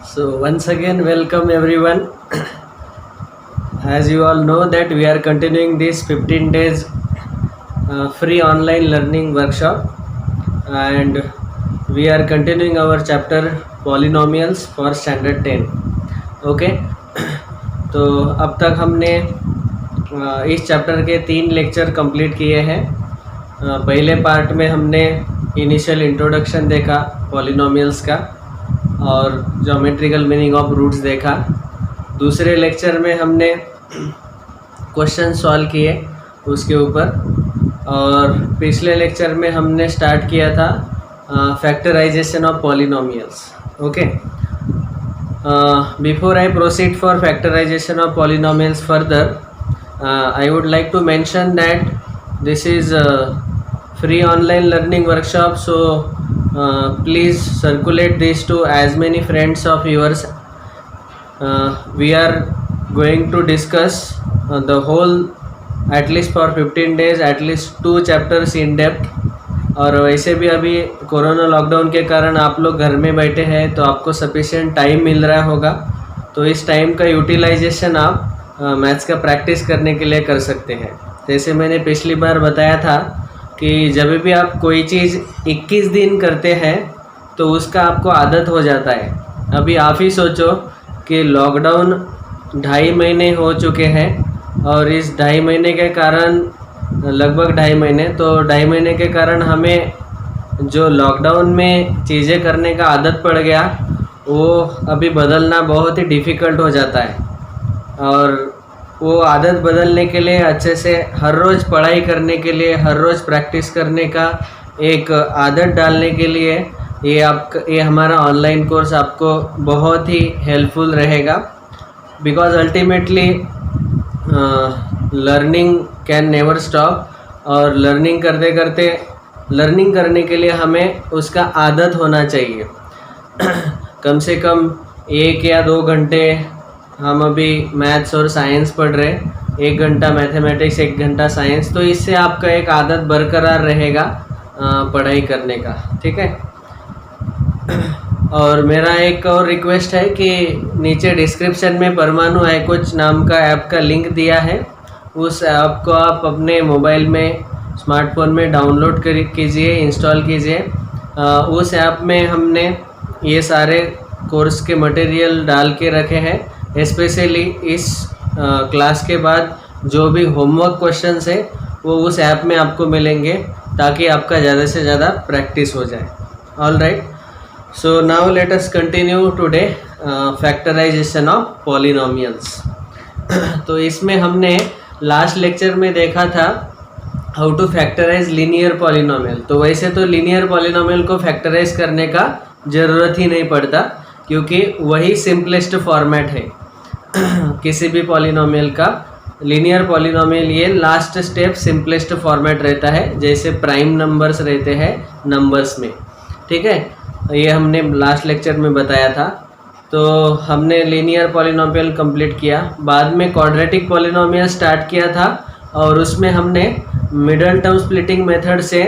So once again, welcome everyone. As you all know that we are continuing this 15 days free online learning workshop, and we are continuing our chapter polynomials for standard 10. Okay तो अब तक हमने इस chapter के 3 lecture complete किए हैं। पहले part में हमने इनिशियल इंट्रोडक्शन देखा पॉलिनोमियल्स का और ज्योमेट्रिकल मीनिंग ऑफ रूट्स देखा। दूसरे लेक्चर में हमने क्वेश्चन सॉल्व किए उसके ऊपर, और पिछले लेक्चर में हमने स्टार्ट किया था factorisation of polynomials. Okay, before I proceed for factorisation of polynomials further, I would like to mention that this is a free online learning workshop, so please circulate this to as many friends of yours. We are going to discuss the whole, at least for 15 days, at least 2 chapters in depth. और वैसे भी अभी corona lockdown के कारण आप लोग घर में बैठे हैं तो आपको सफिशिएंट टाइम मिल रहा होगा, तो इस टाइम का यूटिलाइजेशन आप मैथ्स का प्रैक्टिस करने के लिए कर सकते हैं। जैसे मैंने पिछली बार बताया था कि जब भी आप कोई चीज़ 21 दिन करते हैं तो उसका आपको आदत हो जाता है। अभी आप ही सोचो कि लॉकडाउन 2.5 महीने हो चुके हैं, और इस 2.5 महीने के कारण, लगभग 2.5 महीने, तो 2.5 महीने के कारण हमें जो लॉकडाउन में चीज़ें करने का आदत पड़ गया वो अभी बदलना बहुत ही डिफ़िकल्ट हो जाता है। और वो आदत बदलने के लिए, अच्छे से हर रोज़ पढ़ाई करने के लिए, हर रोज़ प्रैक्टिस करने का एक आदत डालने के लिए ये हमारा ऑनलाइन कोर्स आपको बहुत ही हेल्पफुल रहेगा। Because ultimately learning can never stop, और लर्निंग करते करते लर्निंग करने के लिए हमें उसका आदत होना चाहिए। कम से कम 1 या 2 घंटे हम अभी मैथ्स और साइंस पढ़ रहे, 1 घंटा मैथमेटिक्स, 1 घंटा साइंस, तो इससे आपका एक आदत बरकरार रहेगा पढ़ाई करने का। ठीक है, और मेरा एक और रिक्वेस्ट है कि नीचे डिस्क्रिप्शन में परमाणु iCoach नाम का ऐप का लिंक दिया है, उस ऐप को आप अपने मोबाइल में, स्मार्टफोन में डाउनलोड कीजिए, इंस्टॉल कीजिए। उस ऐप में हमने ये सारे कोर्स के मटेरियल डाल के रखे हैं। स्पेशली इस क्लास के बाद जो भी होमवर्क क्वेश्चंस है वो उस ऐप में आपको मिलेंगे, ताकि आपका ज़्यादा से ज़्यादा प्रैक्टिस हो जाए। All right, so now let us continue today factorisation of polynomials. तो इसमें हमने लास्ट लेक्चर में देखा था how to factorise linear polynomial. तो वैसे तो लीनियर पॉलिनोमियल को फैक्टराइज करने का ज़रूरत ही नहीं पड़ता, क्योंकि वही सिंपलेस्ट फॉर्मेट है किसी भी पॉलिनोमियल का। लीनियर पॉलिनोमियल ये लास्ट स्टेप सिंपलेस्ट फॉर्मेट रहता है, जैसे प्राइम नंबर्स रहते हैं नंबर्स में। ठीक है, ये हमने लास्ट लेक्चर में बताया था। तो हमने लीनियर पॉलिनोमियल कंप्लीट किया, बाद में क्वाड्रेटिक पॉलिनोमियल स्टार्ट किया था, और उसमें हमने मिडल टर्म स्प्लिटिंग मेथड से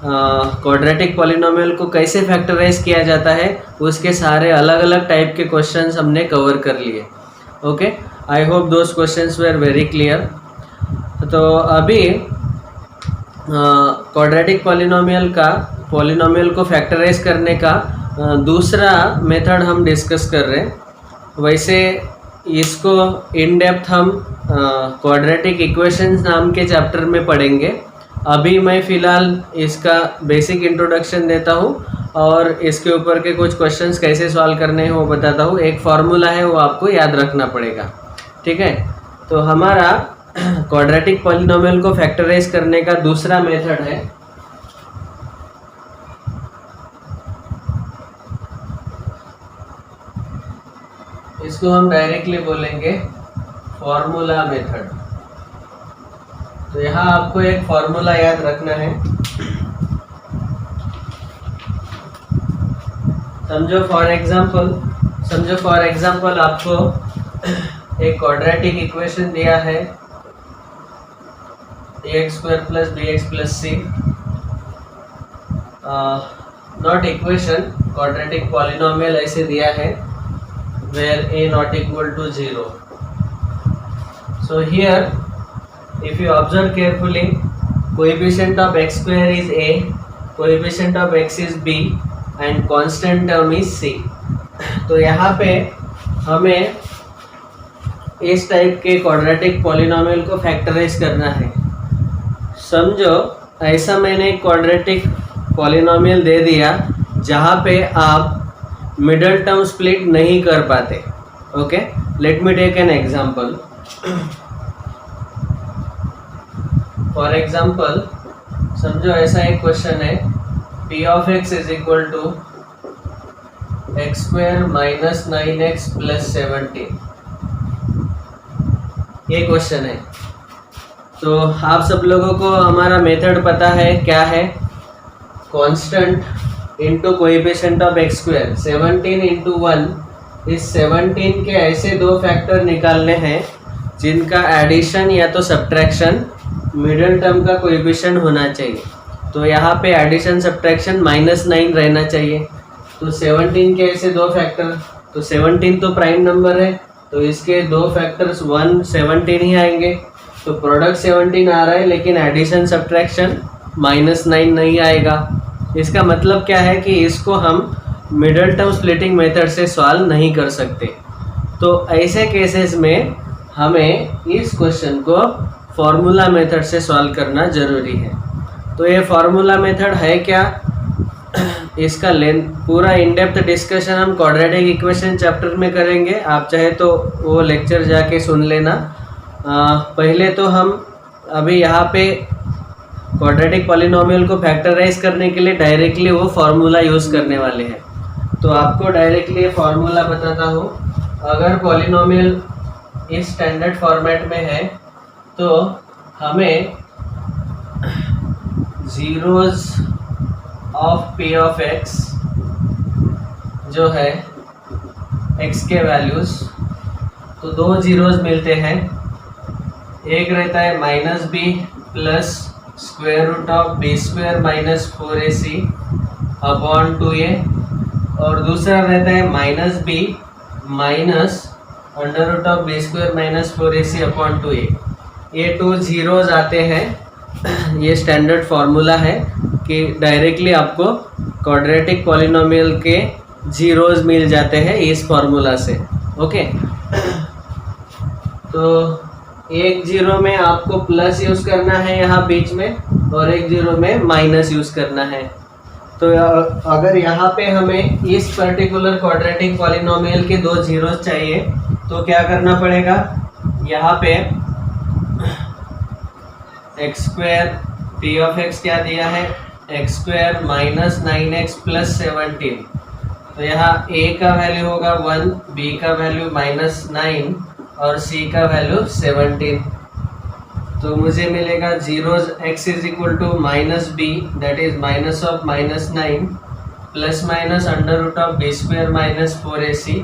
क्वाड्रेटिक पॉलिनोमियल को कैसे फैक्टराइज किया जाता है उसके सारे अलग अलग टाइप के क्वेश्चंस हमने कवर कर लिए। Okay, I hope those questions were very clear. तो अभी क्वाड्रेटिक पॉलिनोमियल को फैक्टराइज करने का दूसरा मेथड हम डिस्कस कर रहे हैं। वैसे इसको इन डेप्थ हम क्वाड्रेटिक इक्वेशंस नाम के चैप्टर में पढ़ेंगे। अभी मैं फ़िलहाल इसका बेसिक इंट्रोडक्शन देता हूँ, और इसके ऊपर के कुछ क्वेश्चंस कैसे सॉल्व करने हैं वो बताता हूँ। एक फार्मूला है, वो आपको याद रखना पड़ेगा। ठीक है, तो हमारा क्वाड्रेटिक पॉलिनोमियल को फैक्टराइज करने का दूसरा मेथड है, इसको हम डायरेक्टली बोलेंगे फॉर्मूला मेथड। तो यहाँ आपको एक फॉर्मूला याद रखना है। समझो फॉर एग्जांपल आपको एक क्वाड्रेटिक इक्वेशन दिया है, ax² + bx + c, not equation, quadratic polynomial ऐसे दिया है। where a not equal to 0. So here if you observe carefully, coefficient of x square is a, coefficient of x is b and constant term is c. तो यहाँ पे हमें इस type के quadratic polynomial को फैक्टराइज करना है. समझो ऐसा मैंने एक क्वाड्रेटिक पॉलिनोमियल दे दिया जहाँ पे आप मिडल टर्म स्प्लिट नहीं कर पाते. Okay, let me take an example. For example समझो ऐसा एक क्वेश्चन है, p of x is equal to x square minus 9x plus 17. ये क्वेश्चन है. तो आप सब लोगों को हमारा मेथड पता है, क्या है? Constant into coefficient of x square. 17 into 1, इस 17 के ऐसे दो फैक्टर निकालने हैं जिनका एडिशन या तो सब्ट्रैक्शन मिडिल टर्म का कोएफिशिएंट होना चाहिए. तो यहाँ पे एडिशन सब्ट्रैक्शन -9 रहना चाहिए. तो 17 के ऐसे दो फैक्टर, तो 17 तो प्राइम नंबर है, तो इसके दो फैक्टर्स 1 17 ही आएंगे. तो प्रोडक्ट 17 आ रहा है लेकिन एडिशन सब्ट्रैक्शन -9 नहीं आएगा. इसका मतलब क्या है कि इसको हम मिडल टर्म स्प्लिटिंग मेथड से सॉल्व नहीं कर सकते. तो ऐसे केसेस में हमें इस क्वेश्चन को फॉर्मूला मेथड से सॉल्व करना ज़रूरी है. तो ये फॉर्मूला मेथड है क्या, इसका पूरा इन डेप्थ डिस्कशन हम क्वाड्रेटिक इक्वेशन चैप्टर में करेंगे. आप चाहे तो वो लेक्चर जाके सुन लेना. पहले तो हम अभी यहाँ पे क्वाड्रेटिक पॉलिनोमियल को फैक्टराइज करने के लिए डायरेक्टली वो फार्मूला यूज़ करने वाले हैं. तो आपको डायरेक्टली ये फार्मूला बताता हूँ. अगर पॉलिनोमियल इस स्टैंडर्ड फॉर्मेट में है तो हमें zeros of p of x जो है x के वैल्यूज़, तो दो जीरोज मिलते हैं. एक रहता है -b plus square root of b square minus 4ac upon 2a, और दूसरा रहता है -b minus under root of b square minus 4ac upon 2a. ये टू जीरोज आते हैं. ये स्टैंडर्ड फार्मूला है कि डायरेक्टली आपको क्वाड्रेटिक पॉलिनोमियल के जीरोज मिल जाते हैं इस फार्मूला से. ओके, तो एक जीरो में आपको प्लस यूज़ करना है यहाँ बीच में, और एक जीरो में माइनस यूज़ करना है. तो अगर यहाँ पे हमें इस पर्टिकुलर क्वाड्रेटिक पॉलिनोमियल के दो जीरोज चाहिए तो क्या करना पड़ेगा, यहाँ पे x square p of x क्या दिया है, x square minus 9x plus 17. तो यहाँ a का वैल्यू होगा 1, b का वैल्यू -9 और c का वैल्यू 17. तो मुझे मिलेगा zeros x is equal to -b that is minus of -9 plus minus under root of b square minus 4ac.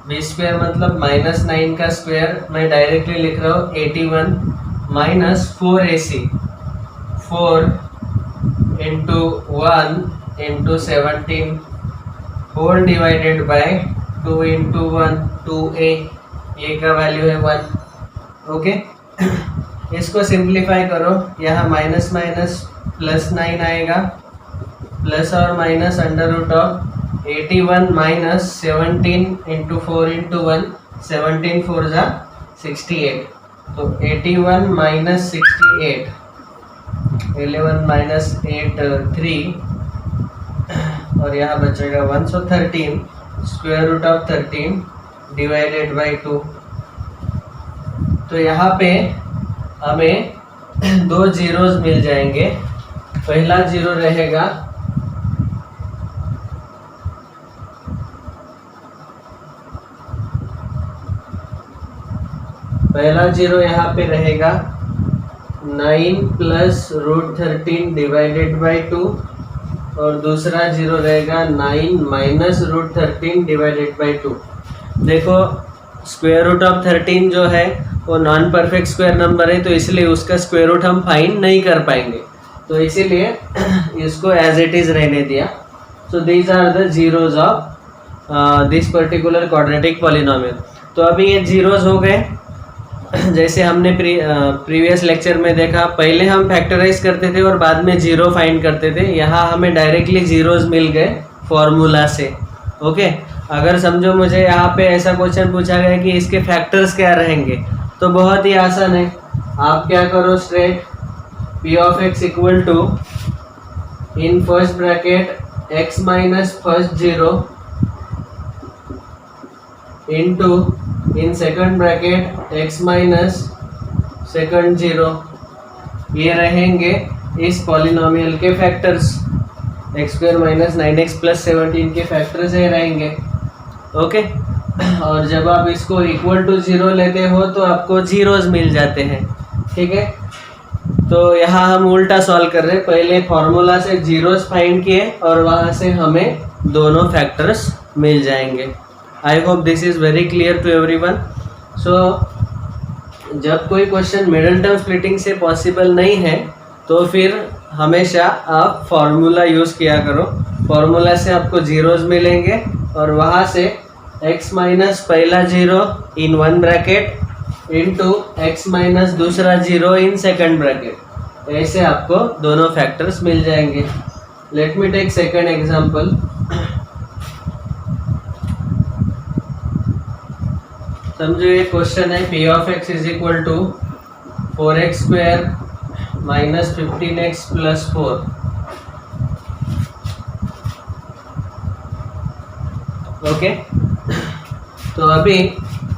b square मतलब -9 का स्क्वायर, मैं डायरेक्टली लिख रहा हूँ 81 minus 4ac, 4 into 1 into 17 whole divided by 2 into 1 2a. A का value है 1. Okay, इसको simplify करो. यहाँ माइनस माइनस प्लस 9 आएगा, प्लस और minus under root of 81 minus 17 into 4 into 1, 17 4 जा 68. तो 81 माइनस 68, 11 माइनस 8 3, और यहाँ बचेगा 1. So 13 square root of 13 divided by 2. तो यहाँ पे हमें दो जीरोज मिल जाएंगे. पहला जीरो रहेगा यहाँ पे रहेगा 9 प्लस रूट 13 डिवाइडेड बाई 2, और दूसरा जीरो रहेगा 9 माइनस रूट 13 डिवाइडेड बाई 2. देखो स्क्वायर रूट ऑफ 13 जो है वो नॉन परफेक्ट स्क्वायर नंबर है, तो इसलिए उसका स्क्वायर रूट हम फाइंड नहीं कर पाएंगे. तो इसीलिए इसको एज इट इज़ रहने दिया. So these are the zeros of this particular quadratic polynomial. तो अभी ये जीरोज हो गए। जैसे हमने प्रीवियस लेक्चर में देखा, पहले हम फैक्टराइज करते थे और बाद में जीरो फाइंड करते थे। यहाँ हमें डायरेक्टली जीरोज मिल गए फॉर्मूला से। ओके, अगर समझो मुझे यहाँ पे ऐसा क्वेश्चन पूछा गया कि इसके फैक्टर्स क्या रहेंगे, तो बहुत ही आसान है। आप क्या करो, straight p of x equal to in first bracket x minus first zero into in second bracket x minus second zero, ये रहेंगे इस पॉलिनोमियल के factors. X square minus 9x plus 17 के फैक्टर्स ये रहेंगे। ओके, और जब आप इसको इक्वल टू जीरो लेते हो तो आपको जीरोज मिल जाते हैं। ठीक है, तो यहाँ हम उल्टा सॉल्व कर रहे हैं। पहले फॉर्मूला से जीरोज फाइंड किए और वहाँ से हमें दोनों फैक्टर्स मिल जाएंगे। I hope this is very clear to everyone. So जब कोई क्वेश्चन मिडिल टर्म स्प्लिटिंग से पॉसिबल नहीं है तो फिर हमेशा आप फॉर्मूला यूज़ किया करो। फॉर्मूला से आपको जीरोज मिलेंगे और वहाँ से x माइनस पहला zero in one bracket into x minus दूसरा जीरो इन सेकंड ब्रैकेट, ऐसे आपको दोनों फैक्टर्स मिल जाएंगे। Let me take second example. समझो ये क्वेश्चन है p of x is equal to 4x square minus 15x plus 4। Okay, तो अभी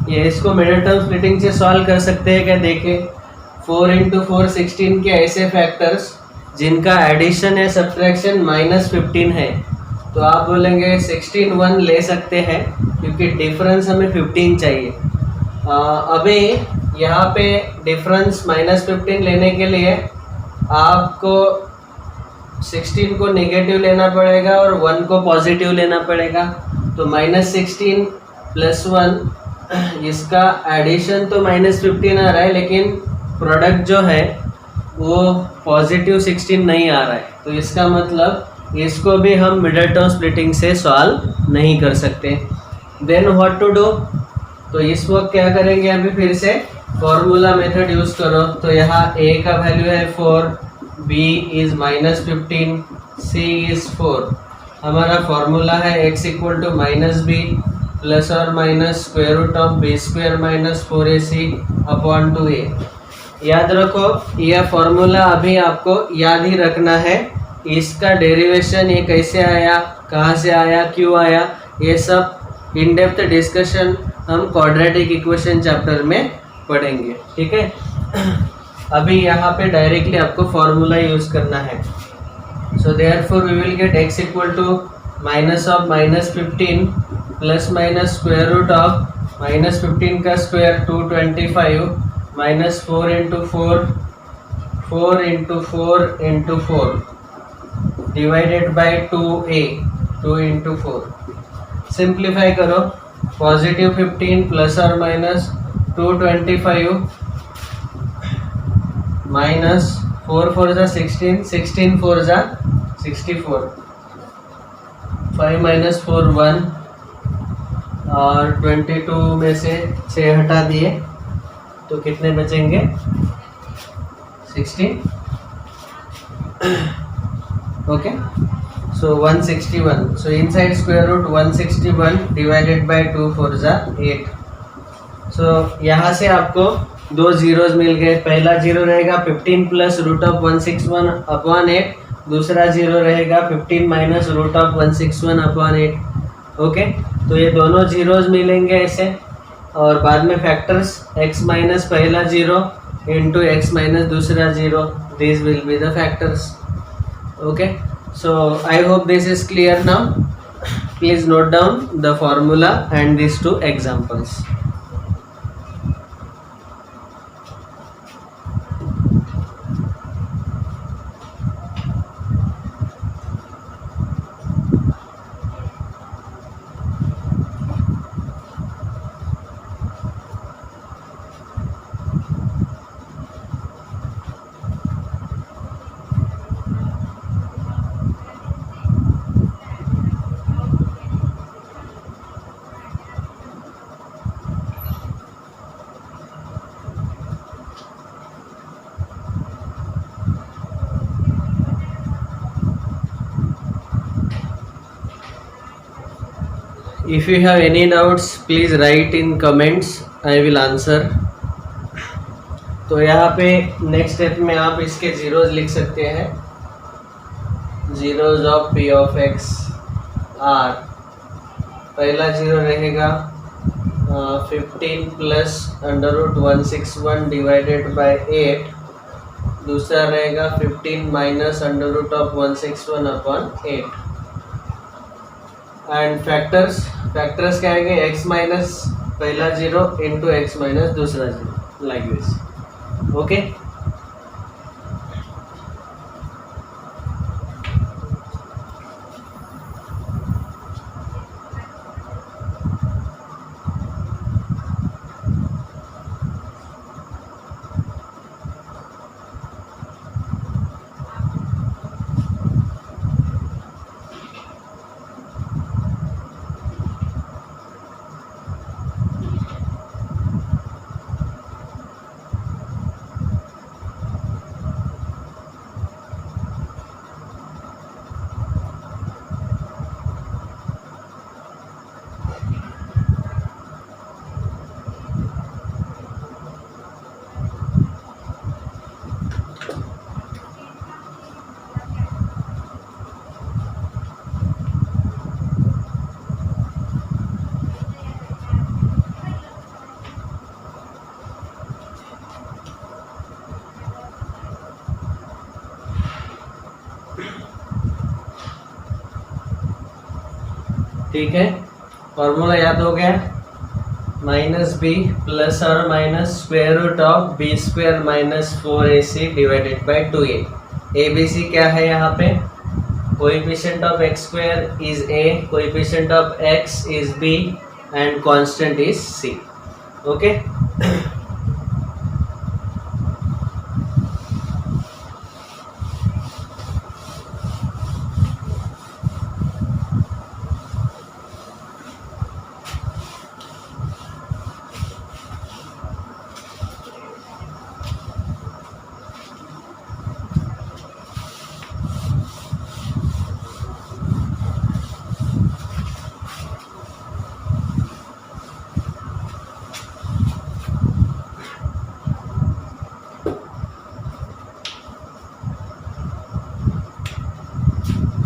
ये इसको मिडिल टर्म स्प्लिटिंग से सॉल्व कर सकते हैं क्या? देखें, 4 इंटू 4 16 के ऐसे फैक्टर्स जिनका एडिशन या सब्ट्रैक्शन -15 है, तो आप बोलेंगे 16 1 ले सकते हैं क्योंकि डिफरेंस हमें 15 चाहिए। अभी यहाँ पे डिफरेंस -15 लेने के लिए आपको 16 को नेगेटिव लेना पड़ेगा और 1 को पॉजिटिव लेना पड़ेगा। तो -16 प्लस 1, इसका एडिशन तो -15 आ रहा है लेकिन प्रोडक्ट जो है वो पॉजिटिव 16 नहीं आ रहा है। तो इसका मतलब इसको भी हम मिडिल टर्म स्प्लिटिंग से सॉल्व नहीं कर सकते। Then what to do? तो इस वक्त क्या करेंगे, अभी फिर से फॉर्मूला मेथड यूज़ करो। तो यहाँ a का वैल्यू है 4, b इज़ -15, c इज़ 4। हमारा फॉर्मूला है x equal to -b plus और minus square root of b square minus 4ac upon 2a। याद रखो, यह फॉर्मूला अभी आपको याद ही रखना है। इसका डेरिवेशन ये कैसे आया, कहाँ से आया, क्यों आया, ये सब इन डेप्थ डिस्कशन हम क्वाड्रेटिक इक्वेशन चैप्टर में पढ़ेंगे। ठीक है, अभी यहाँ पे डायरेक्टली आपको फॉर्मूला यूज़ करना है। So therefore we will get x equal to minus of -15 plus minus square root of -15 का square 225 minus 4 into 4 4 into 4 into 4 divided by 2a 2 into 4। Simplify करो, पॉजिटिव 15 प्लस और माइनस 225 माइनस 4 4 जा 16, 16 4 जा 64, 5 minus 4 1 और 22 में से 6 हटा दिए तो कितने बचेंगे? 16। Okay, so 161. So inside square root 161 divided by 2 4 जा 8। so यहाँ से आपको दो जीरोज मिल गए। पहला जीरो रहेगा 15 प्लस रूट ऑफ 161 अपॉन 8, दूसरा जीरो रहेगा 15 minus root of 161 upon 8। Okay, तो ये दोनों जीरोज मिलेंगे ऐसे, और बाद में फैक्टर्स x माइनस पहला जीरो इंटू x माइनस दूसरा zero, this will be the factors. Okay, so I hope this is clear now. Please note down the formula and these two examples. If you have any doubts, please write in comments. I will answer. तो यहाँ पे next step में आप इसके zeros लिख सकते हैं. Zeros of p of x are. पहला जीरो रहेगा 15 प्लस √161 डिवाइडेड बाय 8. दूसरा रहेगा 15 माइनस √161 अपॉन 8. एंड फैक्टर्स क्या आएंगे? x माइनस पहला जीरो इंटू एक्स माइनस दूसरा जीरो, लाइक दिस. ओके. ठीक है, फॉर्मूला याद हो गया. माइनस बी प्लस और minus square root of b square minus 4ac divided by 2a. A b c क्या है यहाँ पे? Coefficient of x square is a, coefficient of x is b and constant is c. Okay.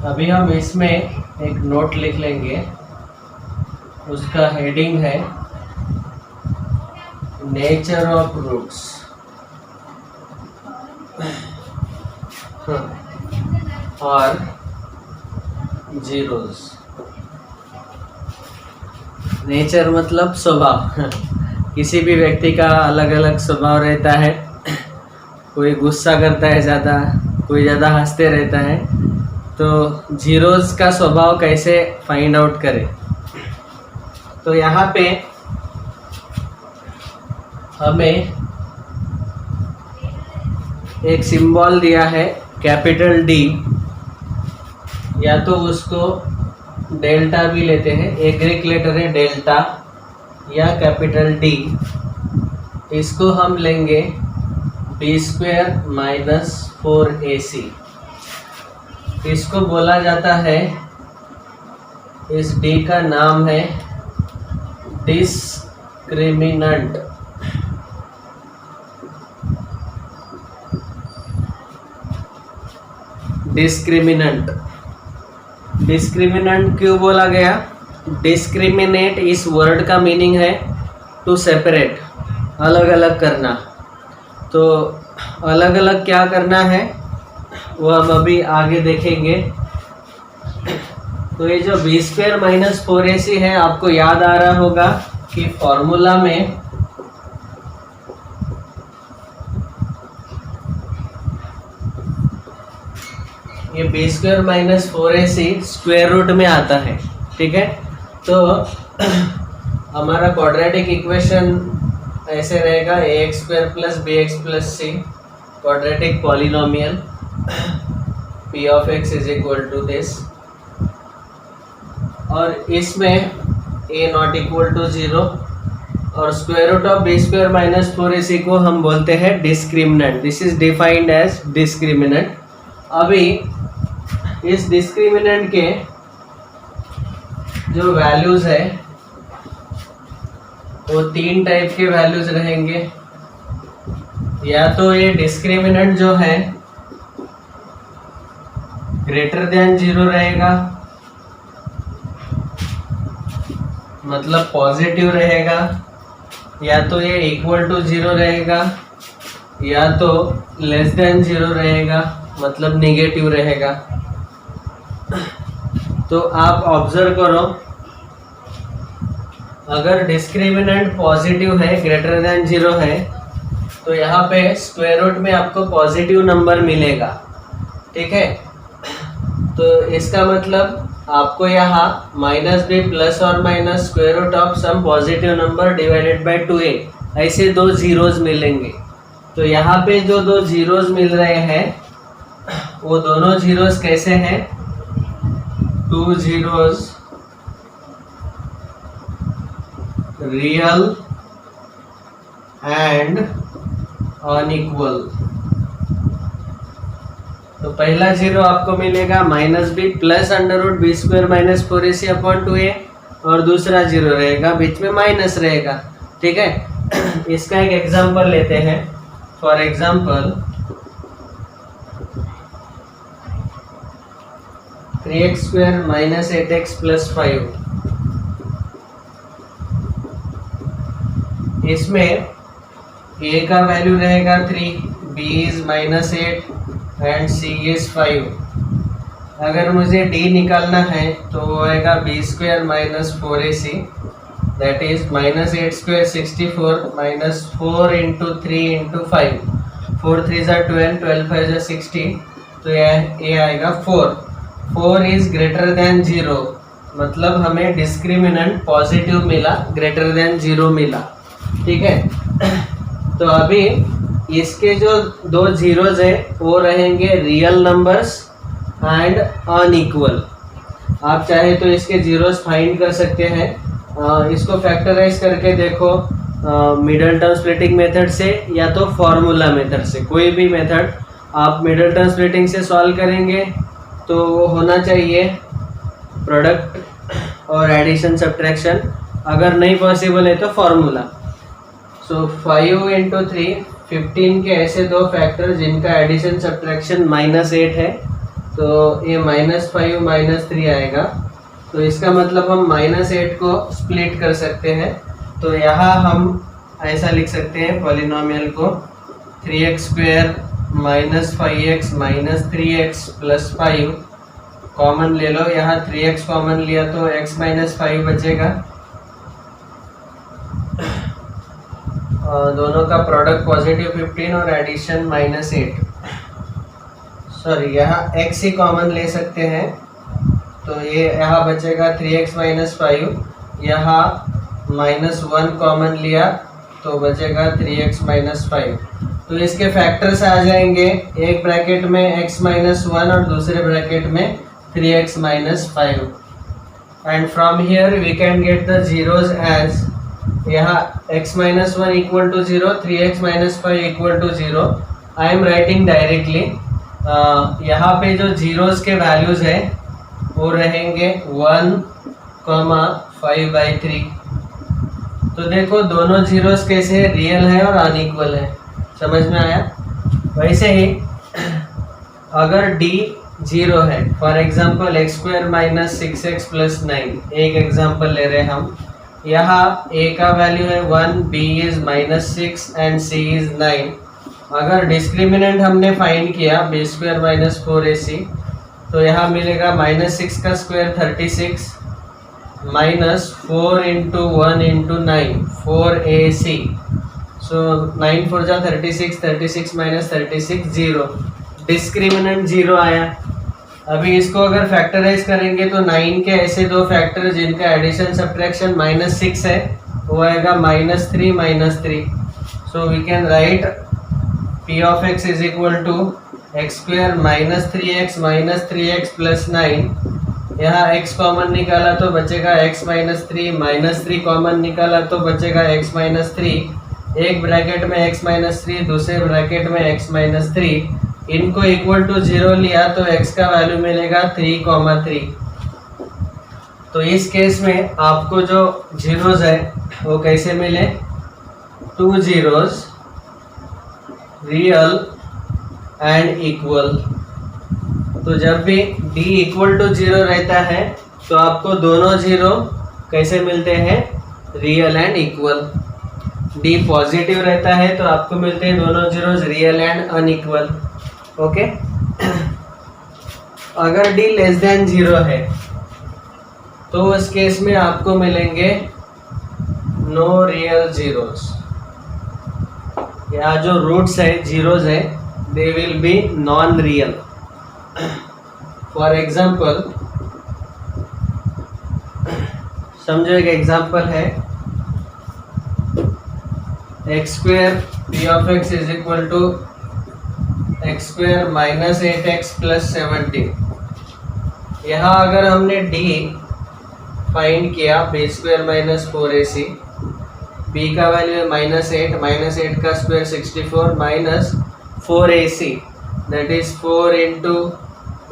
अभी हम इसमें एक note लिख लेंगे. उसका हेडिंग है नेचर ऑफ रूट्स. और जीरोस. नेचर मतलब स्वभाव. किसी भी व्यक्ति का अलग अलग स्वभाव रहता है. कोई गुस्सा करता है ज़्यादा, कोई ज़्यादा हंसते रहता है. तो जीरोस का स्वभाव कैसे फाइंड आउट करें? तो यहाँ पे हमें एक सिंबल दिया है कैपिटल डी, या तो उसको डेल्टा भी लेते हैं. एक ग्रीक लेटर है डेल्टा या कैपिटल डी. इसको हम लेंगे बी स्क्वायर माइनस 4ac. इसको बोला जाता है, इस डी का नाम है डिस्क्रिमिनेंट. डिस्क्रिमिनेंट क्यों बोला गया? डिस्क्रिमिनेट इस वर्ड का मीनिंग है टू सेपरेट, अलग अलग करना. तो अलग अलग क्या करना है वो हम अभी आगे देखेंगे. तो ये जो बी स्क्वायर माइनस 4ac है, आपको याद आ रहा होगा कि फॉर्मूला में ये b square minus 4ac square root में आता है. ठीक है. तो हमारा क्वाड्रेटिक इक्वेशन ऐसे रहेगा ax² plus bx plus c, quadratic polynomial. p of x is equal to this. और इसमें a नॉट इक्वल टू 0 और square root of b square minus 4ac को हम बोलते हैं discriminant. This is defined as discriminant. अभी इस discriminant के जो वैल्यूज है वो 3 टाइप के वैल्यूज रहेंगे। या तो ये डिस्क्रिमिनेंट जो है ग्रेटर देन 0 रहेगा, मतलब पॉजिटिव रहेगा, या तो ये इक्वल टू 0 रहेगा, या तो लेस देन 0 रहेगा, मतलब नेगेटिव रहेगा। तो आप ऑब्जर्व करो, अगर डिस्क्रिमिनेंट पॉजिटिव है, ग्रेटर देन 0 है, तो यहाँ पे स्क्वायर रूट में आपको पॉजिटिव नंबर मिलेगा। ठीक है, तो इसका मतलब आपको यहाँ माइनस बी प्लस और minus square root of some positive number divided by 2a, ऐसे 2 जीरोज मिलेंगे। तो यहाँ पे जो 2 जीरोज मिल रहे हैं वो दोनों जीरोज कैसे हैं? 2 जीरोज रियल एंड अनइक्वल। तो पहला जीरो आपको मिलेगा minus b plus under root b square minus 4ac upon 2a, और दूसरा जीरो रहेगा, बीच में माइनस रहेगा। ठीक है, इसका एक एग्जांपल लेते हैं। For example 3x square minus 8x plus 5, इसमें a का वैल्यू रहेगा 3, b is minus 8 and c is 5। अगर मुझे d निकालना है तो वो आएगा b square minus 4ac, that is minus 8 square 64 minus 4 into 3 into 5, 4 3 ज़ा 12, 12 5 ज़ा 16, तो ये आएगा 4 इज ग्रेटर देन 0, मतलब हमें डिस्क्रिमिनेंट पॉजिटिव मिला, ग्रेटर देन 0 मिला। ठीक है, तो अभी इसके जो 2 जीरोज है वो रहेंगे रियल नंबर्स एंड अनइक्वल। आप चाहे तो इसके जीरोज फाइंड कर सकते हैं। इसको फैक्टराइज करके देखो, मिडल टर्म स्प्लिटिंग मेथड से या तो फॉर्मूला मेथड से, कोई भी मेथड। आप मिडल टर्म स्प्लिटिंग से सॉल्व करेंगे तो वो होना चाहिए प्रोडक्ट और एडिशन सब्ट्रैक्शन, अगर नहीं पॉसिबल है तो फॉर्मूला। सो 5 इंटू 3 15 के ऐसे 2 फैक्टर जिनका एडिशन सब्ट्रैक्शन -8 है, तो ये -5 -3 आएगा। तो इसका मतलब हम -8 को स्प्लिट कर सकते हैं। तो यहाँ हम ऐसा लिख सकते हैं पॉलिनोमियल को, 3x square minus 5x minus 3x plus 5, common ले लो, यहाँ 3x कॉमन लिया तो x माइनस 5 बचेगा। दोनों का प्रोडक्ट पॉजिटिव 15 और एडिशन -8, सॉरी यहाँ x ही कॉमन ले सकते हैं, तो ये यहाँ बचेगा 3x माइनस 5, यहाँ -1 कॉमन लिया तो बचेगा 3x माइनस 5। तो इसके फैक्टर्स आ जाएंगे, एक ब्रैकेट में x माइनस 1 और दूसरे ब्रैकेट में 3x minus 5, and from here we can get the zeros as, यहाँ x minus 1 equal to 0, 3x minus 5 equal to 0। I am writing directly, यहाँ पे जो जीरोज के वैल्यूज है वो रहेंगे 1, 5/3। तो देखो दोनों जीरोज कैसे रियल है और अनइक्वल है, समझ में आया? वैसे ही अगर d 0 है, for example x square minus 6x plus 9, एक एग्जांपल ले रहे हैं हम। यहाँ a का वैल्यू है 1, b is -6 and c is 9। अगर डिस्क्रिमिनेंट हमने फाइंड किया b स्क्वायर माइनस 4ac, तो यहाँ मिलेगा -6 का square 36 minus 4 into 1 into 9 4ac, सो 9 4 जा 36, 36 माइनस 36 0, डिस्क्रिमिनेंट 0 आया। अभी इसको अगर फैक्टराइज करेंगे तो 9 के ऐसे 2 फैक्टर जिनका एडिशन सब्ट्रैक्शन -6 है, वो आएगा -3 so we can write p of x is equal to x square minus 3x plus 9। यहाँ x कॉमन निकाला तो बचेगा x माइनस 3 कॉमन निकाला तो बचेगा x माइनस 3। एक ब्रैकेट में x माइनस 3, दूसरे ब्रैकेट में x माइनस 3, इनको इक्वल टू 0 लिया तो x का वैल्यू मिलेगा 3, 3। तो इस केस में आपको जो जीरोज है वो कैसे मिले, 2 zeros रियल एंड इक्वल। तो जब भी d इक्वल टू 0 रहता है तो आपको दोनों जीरो कैसे मिलते हैं, real and equal. d positive रहता है तो आपको मिलते हैं दोनों zeros real and unequal. Okay. अगर d लेस देन 0 है तो उस केस में आपको मिलेंगे नो रियल जीरोस, या जो रूट्स है जीरोस है they will be non real. For example, समझो एक एग्जाम्पल है x square p of x is equal to x square minus 8x plus 17। यहाँ अगर हमने d फाइंड किया b square minus 4ac, b का वैल्यू है -8, -8 का square 64 minus 4ac that is 4 into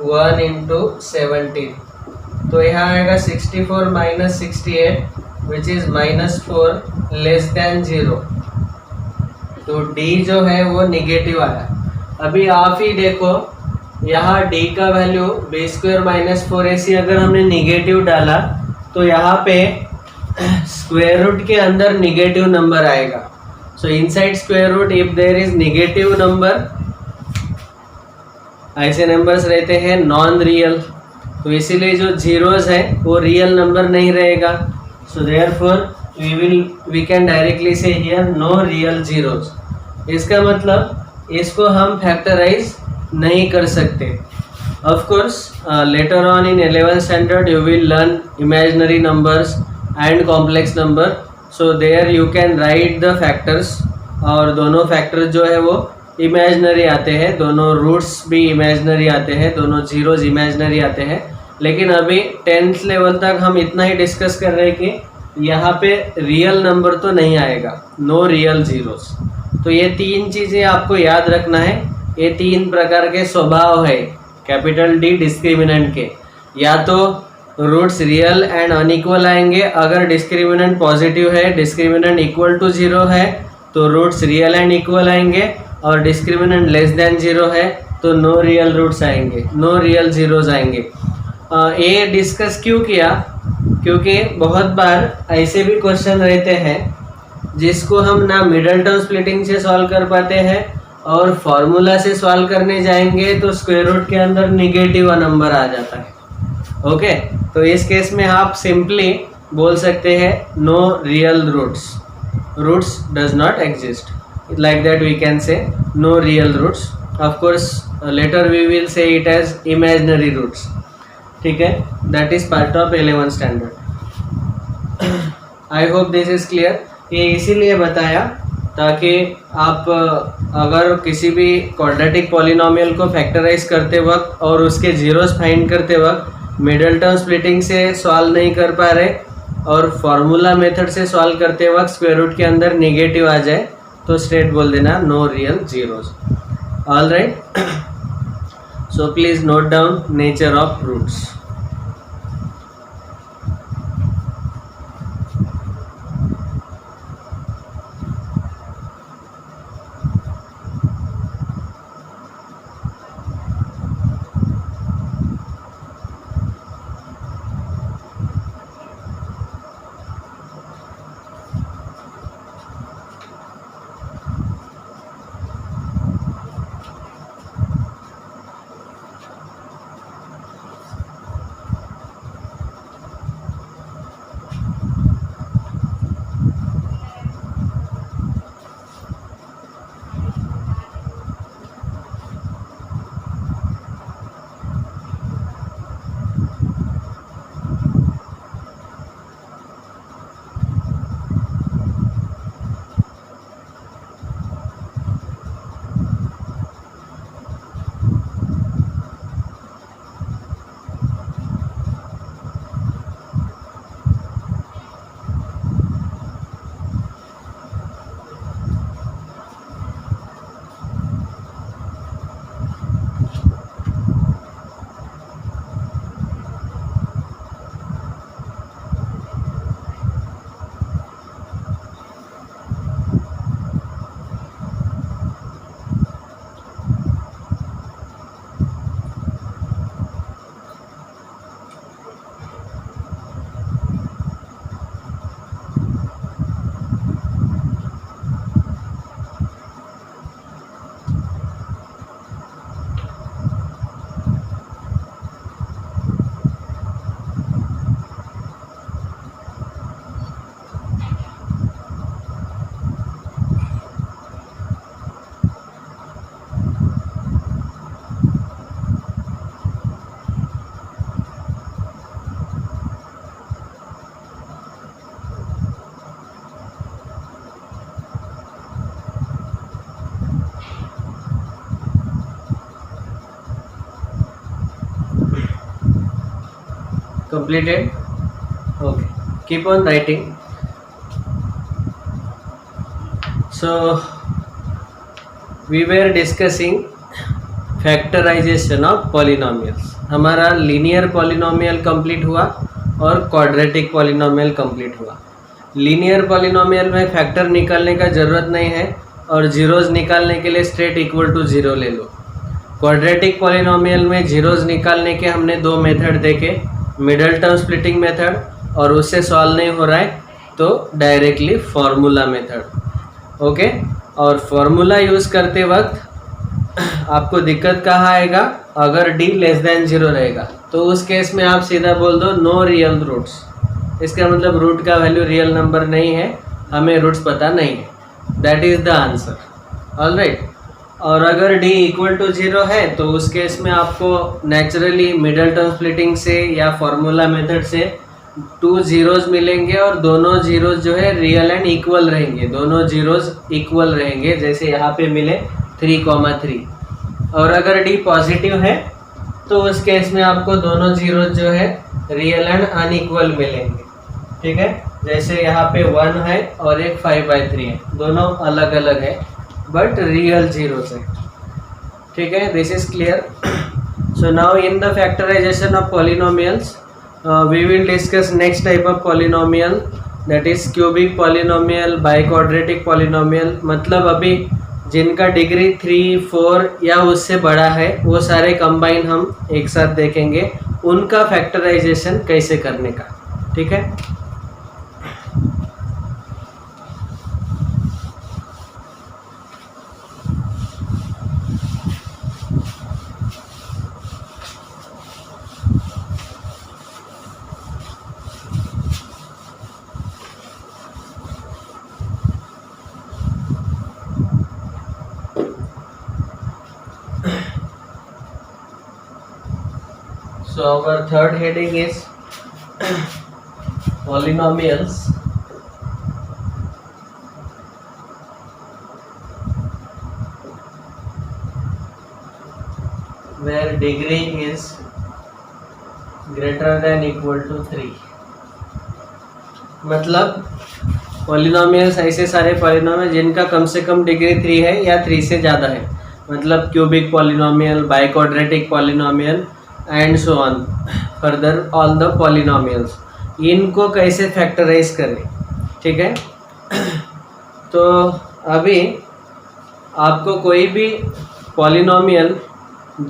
1 into 17। तो यहाँ आएगा 64 minus 68 which is -4 less than 0। तो d जो है वो निगेटिव आया। अभी आप ही देखो यहाँ d का value B square minus 4ac अगर हमने निगेटिव डाला तो यहाँ पे स्क्वायर रूट के अंदर निगेटिव नंबर आएगा। So inside square root if there is negative number, ऐसे नंबर्स रहते हैं नॉन रियल, तो इसीलिए जो जीरोस है वो रियल नंबर नहीं रहेगा। So therefore we can directly से हियर नो रियल जीरोस। इसका मतलब इसको हम फैक्टराइज नहीं कर सकते। Of course, later on in 11th standard you will learn imaginary numbers and complex number. So there you can write the factors, और दोनों फैक्टर्स जो है वो इमेजनरी आते हैं, दोनों रूट्स भी इमेजनरी आते हैं, दोनों जीरोज इमेजनरी आते हैं। लेकिन अभी 10th लेवल तक हम इतना ही डिस्कस कर रहे हैं कि यहाँ पे रियल नंबर तो नहीं आएगा, नो रियल जीरोस। तो ये तीन चीज़ें आपको याद रखना है। ये तीन प्रकार के स्वभाव है कैपिटल D डिस्क्रिमिनेंट के। या तो रूट्स रियल एंड अनइक्वल आएंगे, अगर डिस्क्रिमिनेंट पॉजिटिव है, डिस्क्रिमिनेंट इक्वल टू 0 है तो रूट्स रियल एंड इक्वल आएंगे, और डिस्क्रिमिनेंट लेस देन 0 है तो नो रियल रूट्स आएंगे, नो रियल जीरोस आएंगे। ये डिस्कस क्यों किया, क्योंकि बहुत बार ऐसे भी क्वेश्चन रहते हैं जिसको हम ना मिडल टर्म स्प्लिटिंग से सॉल्व कर पाते हैं, और फॉर्मूला से सॉल्व करने जाएंगे तो स्क्वायर रूट के अंदर निगेटिव नंबर आ जाता है। ओके, तो इस केस में आप सिंपली बोल सकते हैं no real roots, roots does not exist, like that we can say no real roots. Of course later we will say it as imaginary roots. ठीक है, that is part of 11th standard. I hope this is clear. ये इसीलिए बताया ताकि आप अगर किसी भी क्वाड्रेटिक पॉलिनोमियल को फैक्टराइज करते वक्त और उसके जीरोस फाइंड करते वक्त मिडल टर्म स्प्लिटिंग से सॉल्व नहीं कर पा रहे और फॉर्मूला मेथड से सॉल्व करते वक्त स्क्वायर रूट के अंदर निगेटिव आ जाए तो स्ट्रेट बोल देना no real zeros. All right, so please note down nature of roots. completed? Okay, keep on writing. So we were discussing factorization of polynomials. हमारा लीनियर पॉलिनोमियल कंप्लीट हुआ और quadratic polynomial complete हुआ. Linear polynomial में factor निकालने का ज़रूरत नहीं है और जीरोज़ निकालने के लिए स्ट्रेट इक्वल टू ज़ीरो ले लो. क्वाड्रेटिक पॉलिनोमियल में जीरोज़ निकालने के हमने दो मेथड देखे, मिडल टर्म स्प्लिटिंग मेथड, और उससे सॉल्व नहीं हो रहा है तो डायरेक्टली फार्मूला मेथड. ओके, और फार्मूला यूज़ करते वक्त आपको दिक्कत कहाँ आएगा? अगर d लेस देन जीरो रहेगा तो उस केस में आप सीधा बोल दो नो रियल रूट्स. इसका मतलब रूट का वैल्यू रियल नंबर नहीं है, हमें रूट्स पता नहीं है. That is the answer. Alright. और अगर d इक्वल टू ज़ीरो है तो उस केस में आपको नेचुरली मिडल टर्म स्प्लिटिंग से या फार्मूला मेथड से टू जीरोज़ मिलेंगे और दोनों जीरोज़ जो है रियल एंड इक्वल रहेंगे. दोनों जीरोज़ इक्वल रहेंगे, जैसे यहाँ पे मिले 3,3. और अगर d पॉजिटिव है तो उस केस में आपको दोनों जीरो जो है रियल एंड अनइक्वल मिलेंगे. ठीक है, जैसे यहाँ पे 1 है और एक 5/3 है, दोनों अलग अलग है बट रियल जीरोस है. ठीक है, this is clear. So now in the factorization of polynomials we will discuss next type of polynomial, that is cubic polynomial, biquadratic polynomial. मतलब अभी जिनका डिग्री 3, 4 या उससे बड़ा है वो सारे कंबाइन हम एक साथ देखेंगे, उनका फैक्टराइजेशन कैसे करने का. ठीक है. So our third heading is polynomials. Where degree is greater than equal to 3. मतलब पॉलिनोमियल्स ऐसे सारे पॉलिनोमियल जिनका कम से कम डिग्री 3 है या 3 से ज़्यादा है. मतलब cubic polynomial, biquadratic polynomial and so on, further all the polynomials. इनको कैसे फैक्टराइज करें. ठीक है. तो अभी आपको कोई भी पॉलिनोमियल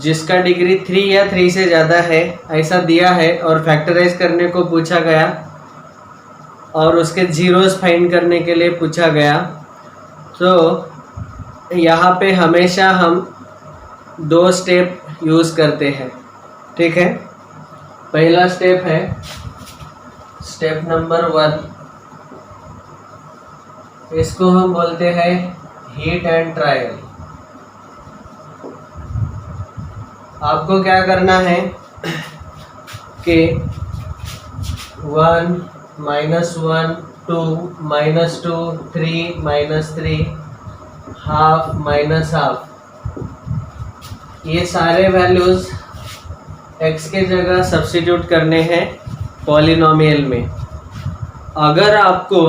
जिसका डिग्री 3 या 3 से ज़्यादा है ऐसा दिया है और फैक्टराइज करने को पूछा गया और उसके जीरोस फाइंड करने के लिए पूछा गया, तो यहाँ पे हमेशा हम दो स्टेप यूज़ करते हैं. ठीक है. पहला स्टेप है स्टेप नंबर 1, इसको हम बोलते हैं हीट एंड ट्रायल. आपको क्या करना है कि 1, -1, 2, -2, 3, -3, हाफ, -हाफ, ये सारे वैल्यूज़ x के जगह सब्स्टिट्यूट करने हैं पॉलिनोमियल में. अगर आपको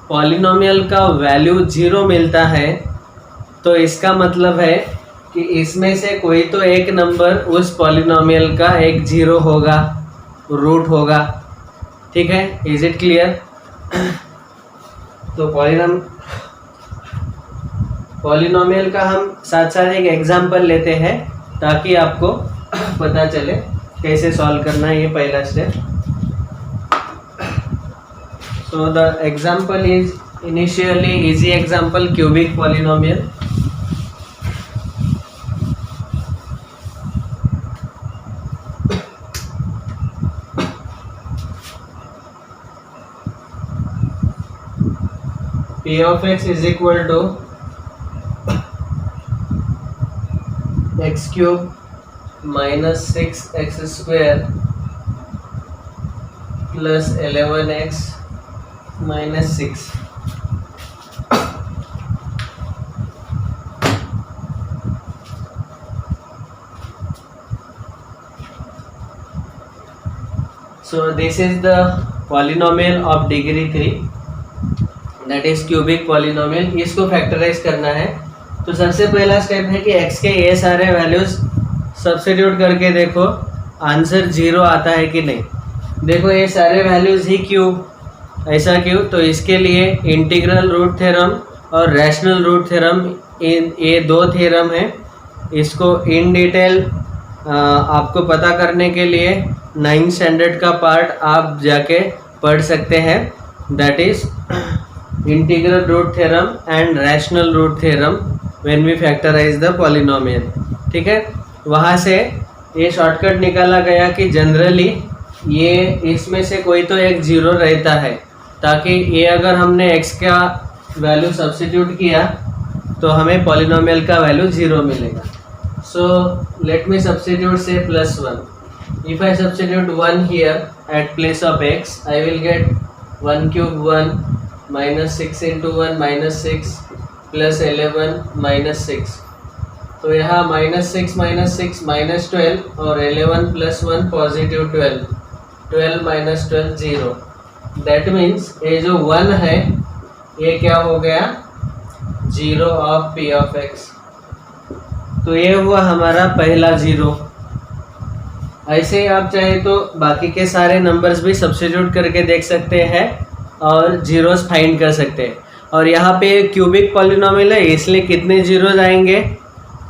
पॉलिनोमियल का वैल्यू 0 मिलता है तो इसका मतलब है कि इसमें से कोई तो एक नंबर उस पॉलिनोमियल का एक 0 होगा, रूट होगा. ठीक है, इज इट क्लियर. तो पॉलिनोमियल का हम साथ साथ एक एग्जांपल लेते हैं ताकि आपको पता चले कैसे सॉल्व करना है. ये पहला step. So the example is initially easy example, cubic polynomial. p of x is equal to x cube minus 6x square plus 11x minus 6. So this is the polynomial of degree 3, that is cubic polynomial. इसको factorise करना है तो सबसे पहला step है कि x के ये सारे वैल्यूज सब्स्टिट्यूट करके देखो आंसर 0 आता है कि नहीं. देखो ये सारे वैल्यूज ही क्यूब, ऐसा क्यों? तो इसके लिए इंटीग्रल रूट थ्योरम और रैशनल रूट थ्योरम, ये दो थ्योरम है. इसको इन डिटेल आपको पता करने के लिए 9th स्टैंडर्ड का पार्ट आप जाके पढ़ सकते हैं, that is integral root theorem and rational root theorem when we factorize the polynomial. ठीक है, वहाँ से ये शॉर्टकट निकाला गया कि जनरली ये इसमें से कोई तो एक जीरो रहता है, ताकि ये अगर हमने x का वैल्यू सब्स्टिट्यूट किया तो हमें पॉलिनोमियल का वैल्यू 0 मिलेगा. सो लेट मी सब्स्टिट्यूट से +1. If I substitute 1 here at place of x, I will get 1 cube 1 minus 6 into 1 minus 6 plus 11 minus 6. तो यहाँ -6 minus 12 और 11 plus 1 positive 12. 12 minus 12 0. That means ये जो 1 है ये क्या हो गया? 0 ऑफ p ऑफ x. तो ये हुआ हमारा पहला 0. ऐसे ही आप चाहे तो बाकी के सारे नंबर्स भी सब्स्टिट्यूट करके देख सकते हैं और जीरोस फाइंड कर सकते हैं. और यहाँ पे क्यूबिक पॉलिनोमियल है इसलिए कितने जीरोस आएंगे?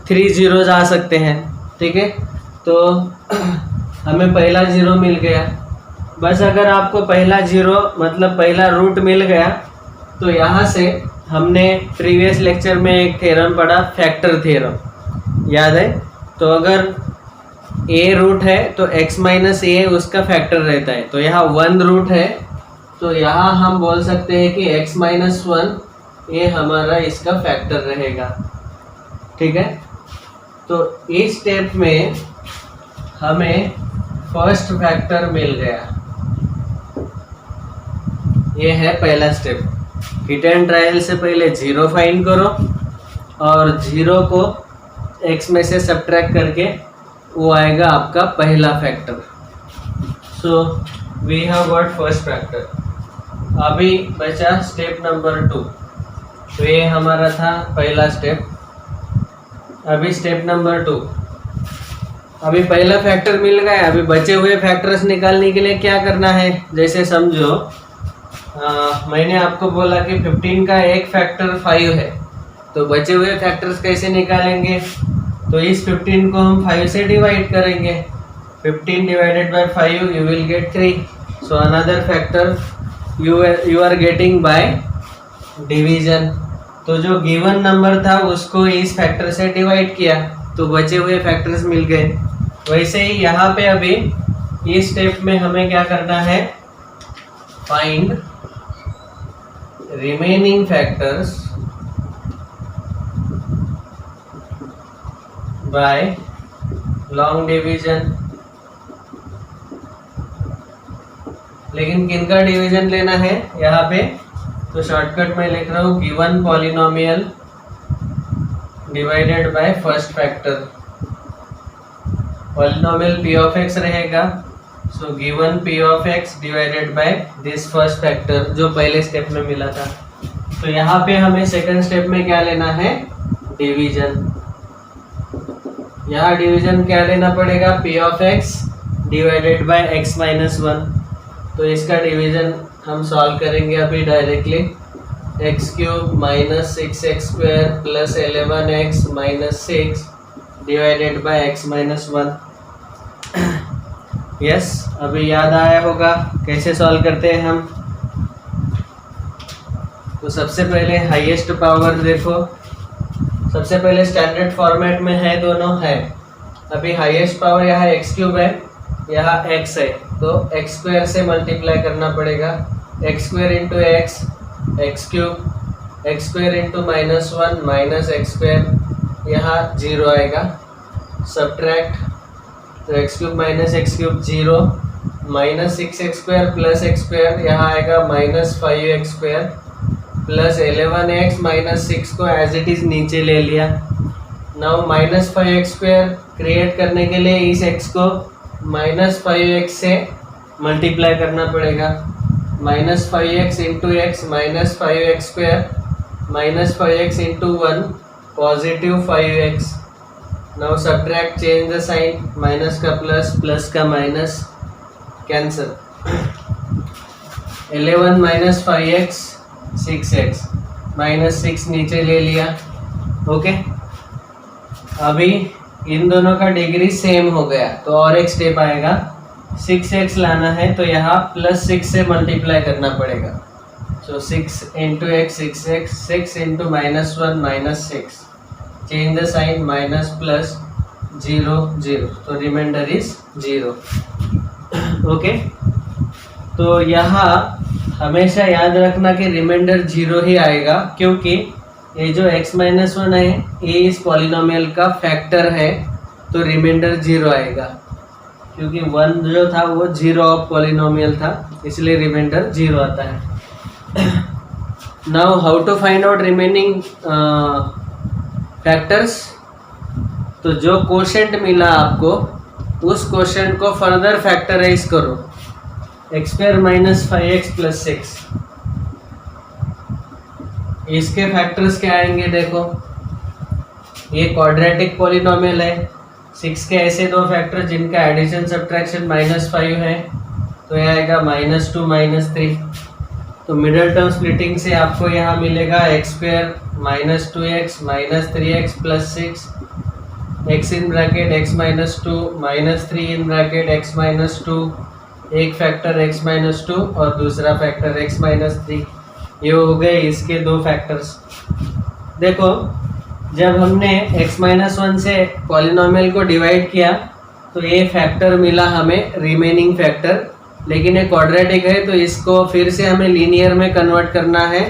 3 जीरोस आ सकते हैं. ठीक है, तो हमें पहला 0 मिल गया. बस अगर आपको पहला 0 मतलब पहला रूट मिल गया तो यहाँ से हमने प्रीवियस लेक्चर में एक थ्योरम पढ़ा, फैक्टर थ्योरम, याद है? तो अगर a रूट है तो x माइनस a उसका फैक्टर रहता है. तो यहाँ 1 रूट है तो यहाँ हम बोल सकते हैं कि x माइनस 1 ये हमारा इसका फैक्टर रहेगा. ठीक है, तो इस स्टेप में हमें फर्स्ट फैक्टर मिल गया. ये है पहला स्टेप. हिट एंड ट्रायल से पहले 0 फाइंड करो और 0 को x में से सब्ट्रैक्ट करके वो आएगा आपका पहला factor. So we have got first factor. अभी बचा स्टेप नंबर 2. तो ये हमारा था पहला स्टेप. अभी स्टेप नंबर 2. अभी पहला फैक्टर मिल गया. अभी बचे हुए फैक्टर्स निकालने के लिए क्या करना है? जैसे समझो मैंने आपको बोला कि 15 का एक फैक्टर 5 है, तो बचे हुए फैक्टर्स कैसे निकालेंगे? तो इस 15 को हम 5 से डिवाइड करेंगे. 15 divided by 5 you will get 3. So another factor you are getting by division. तो जो गिवन नंबर था उसको इस फैक्टर से डिवाइड किया तो बचे हुए फैक्टर्स मिल गए. वैसे ही यहाँ पे अभी इस स्टेप में हमें क्या करना है? Find remaining factors bye long division. लेकिन किनका डिवीजन लेना है यहाँ पे? तो शॉर्टकट में लिख रहा हूँ given polynomial divided by first factor. Polynomial p of x रहेगा. So given p of x divided by this first factor जो पहले स्टेप में मिला था. तो यहाँ पे हमें सेकंड स्टेप में क्या लेना है? डिवीजन. यहाँ डिवीजन क्या लेना पड़ेगा? p of x divided by x minus 1. तो इसका डिवीजन हम सॉल्व करेंगे अभी directly. X cube minus 6x square plus 11x minus 6 divided by x minus 1. Yes, अभी याद आया होगा कैसे सॉल्व करते हैं हम. तो सबसे पहले हाईएस्ट पावर देखो. सबसे पहले स्टैंडर्ड फॉर्मेट में है, दोनों है. अभी हाईएस्ट पावर यहाँ एक्स क्यूब है, यहाँ x है, तो एक्स स्क्वायर से मल्टीप्लाई करना पड़ेगा. X square into x, x cube, x square into -1 minus x square, यहाँ 0 आएगा. सब्ट्रैक्ट, तो x cube minus x cube 0, minus 6x square plus x square, यहाँ आएगा -5x square plus 11x minus 6 को as it is नीचे ले लिया. Now -5x square create करने के लिए इस x को -5x से मल्टीप्लाई करना पड़ेगा। -5x into x -5x² -5x into 1 +5x। Now subtract, change the sign, minus का प्लस, प्लस का माइनस, कैंसल। 11 - 5x 6x, -6 नीचे ले लिया। ओके, अभी इन दोनों का डिग्री सेम हो गया तो और एक स्टेप आएगा। 6x लाना है तो यहाँ +6 से मल्टीप्लाई करना पड़ेगा। So 6 into x 6x, 6 into -1 -6, change the sign, minus plus 0 0, तो रिमाइंडर इज 0। ओके, तो यहाँ हमेशा याद रखना कि रिमाइंडर 0 ही आएगा, क्योंकि ये जो x-1 है ये इस पॉलिनोमियल का फैक्टर है, तो रिमाइंडर 0 आएगा। क्योंकि 1 जो था वो 0 ऑफ पॉलिनोमियल था, इसलिए रिमाइंडर 0 आता है। Now how to find out remaining factors. तो जो कोशेंट मिला आपको, उस कोशेंट को फर्दर फैक्टराइज करो। x² - 5x + 6, इसके फैक्टर्स क्या आएंगे देखो। ये क्वाड्रेटिक पॉलिनोमियल है। 6 के ऐसे दो फैक्टर जिनका एडिशन सब्ट्रैक्शन -5 है, तो यह आएगा -2 -3। तो मिडल टर्म स्प्लिटिंग से आपको यहाँ मिलेगा x² -2x -3x + 6, x in bracket x -2 -3 in bracket x -2, एक फैक्टर x -2 और दूसरा फैक्टर x -3। ये हो गए इसके दो फैक्टर्स। देखो, जब हमने x-1 से पॉलिनोमियल को डिवाइड किया तो ये फैक्टर मिला हमें, रिमेनिंग फैक्टर, लेकिन ये क्वाड्रेटिक है तो इसको फिर से हमें लीनियर में कन्वर्ट करना है,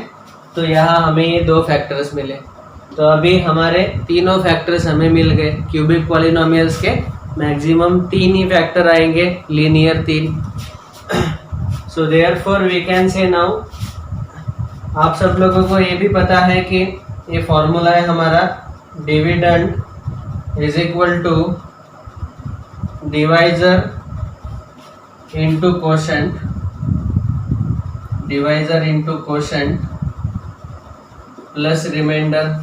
तो यहाँ हमें ये दो फैक्टर्स मिले। तो अभी हमारे तीनों फैक्टर्स हमें मिल गए। क्यूबिक पॉलिनोमियल्स के मैक्सिमम 3 ही फैक्टर आएंगे, linear 3। So therefore we can say now, आप सब लोगों को ये भी पता है कि ये फॉर्मूला है हमारा, dividend is equal to divisor into quotient, divisor into quotient plus remainder.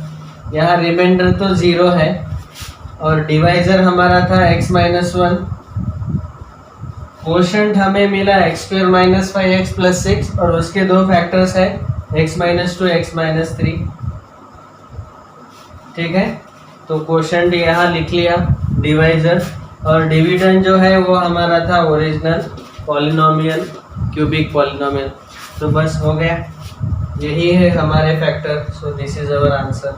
यहाँ रिमाइंडर तो 0 है और डिवाइजर हमारा था x-1, कोशेंट हमें मिला x² - 5x + 6 और उसके दो फैक्टर्स है x -2 x -3। ठीक है, तो कोशेंट यहाँ लिख लिया, डिवाइजर, और डिविडेंड जो है वो हमारा था ओरिजिनल पॉलिनोमियल, क्यूबिक पॉलिनोमियल। तो बस हो गया, यही है हमारे factor. So this is our answer.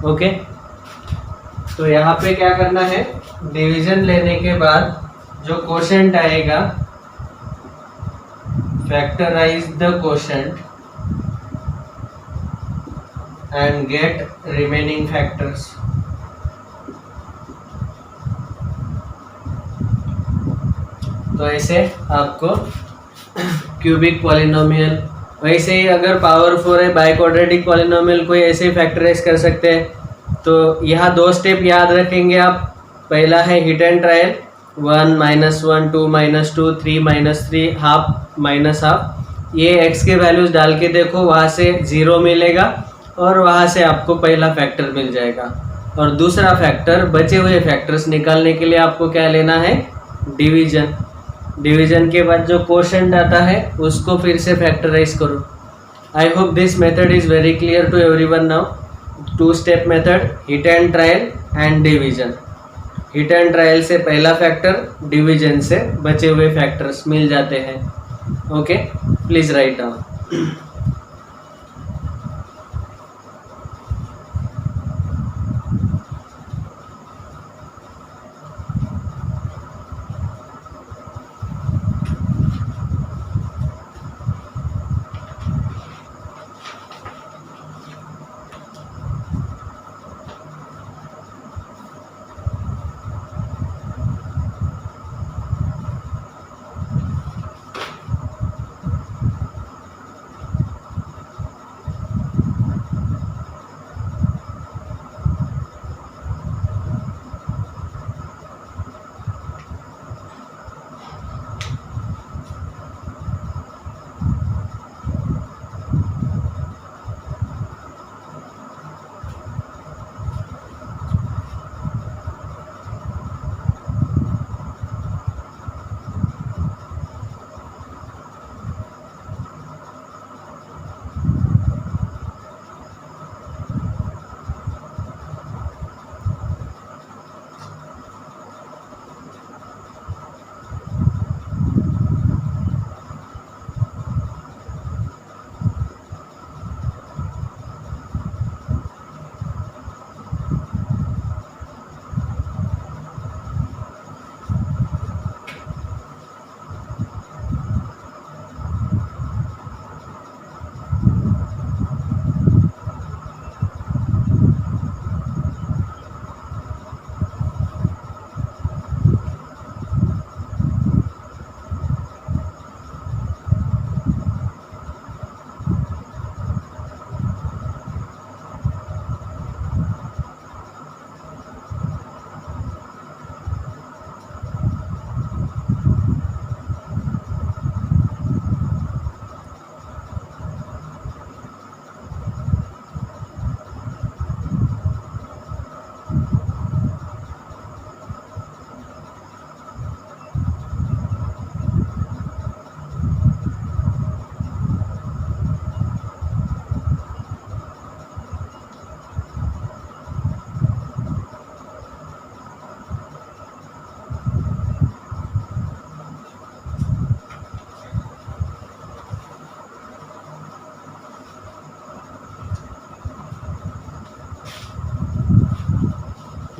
Okay, तो यहाँ पे क्या करना है, डिवीजन लेने के बाद जो कोशेंट आएगा, factorize the quotient and get remaining factors। तो ऐसे आपको क्यूबिक पॉलिनोमियल, वैसे ही अगर पावर 4 है बाई क्वाड्रेटिक पॉलिनोमियल को ऐसे ऐसे कर सकते हैं। तो यहाँ दो स्टेप याद रखेंगे आप। पहला है hit and trial, 1 -1 2 -2 3 -3 half -half. ये x के वैल्यूज डाल के देखो, वहाँ से 0 मिलेगा और वहाँ से आपको पहला फैक्टर मिल जाएगा। और दूसरा फैक्टर, बचे हुए फैक्टर्स निकालने के लिए आपको क्या लेना है, डिवीजन। डिवीजन के बाद जो कोशेंट आता है उसको फिर से फैक्टराइज करो। I hope this method is very clear to everyone now. 2 step method, hit and trial and division. Hit and trial से पहला फैक्टर, डिवीजन से बचे हुए फैक्टर्स मिल जाते हैं। Okay, please write down.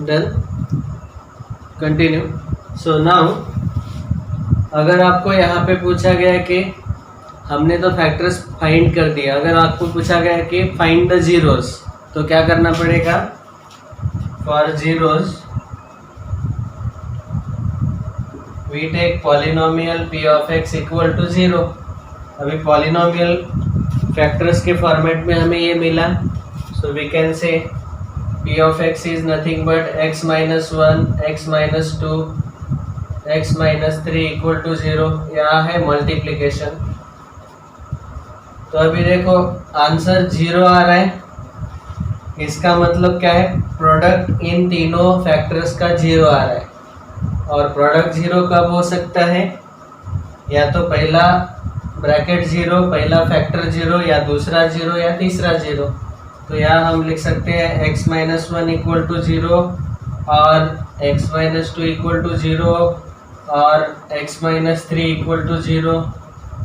Done, continue. So now अगर आपको यहाँ पे पूछा गया कि हमने तो फैक्टर्स फाइंड कर दिया, अगर आपको पूछा गया कि फाइंड द जीरोस, तो क्या करना पड़ेगा? For zeros we take polynomial p of x equal to zero. अभी पॉलिनोमियल फैक्टर्स के फॉर्मेट में हमें ये मिला, so we can say p of x is nothing but x minus one, x minus two, x minus three equal to zero. यहाँ है multiplication. तो अभी देखो आंसर जीरो आ रहा है, इसका मतलब क्या है? प्रोडक्ट इन तीनों फैक्टर्स का जीरो आ रहा है। और प्रोडक्ट जीरो कब हो सकता है? या तो पहला ब्रैकेट जीरो, पहला फैक्टर जीरो, या दूसरा जीरो, या तीसरा जीरो। तो यहाँ हम लिख सकते हैं x minus one equal to zero, और x minus two equal to zero, और x minus three equal to zero.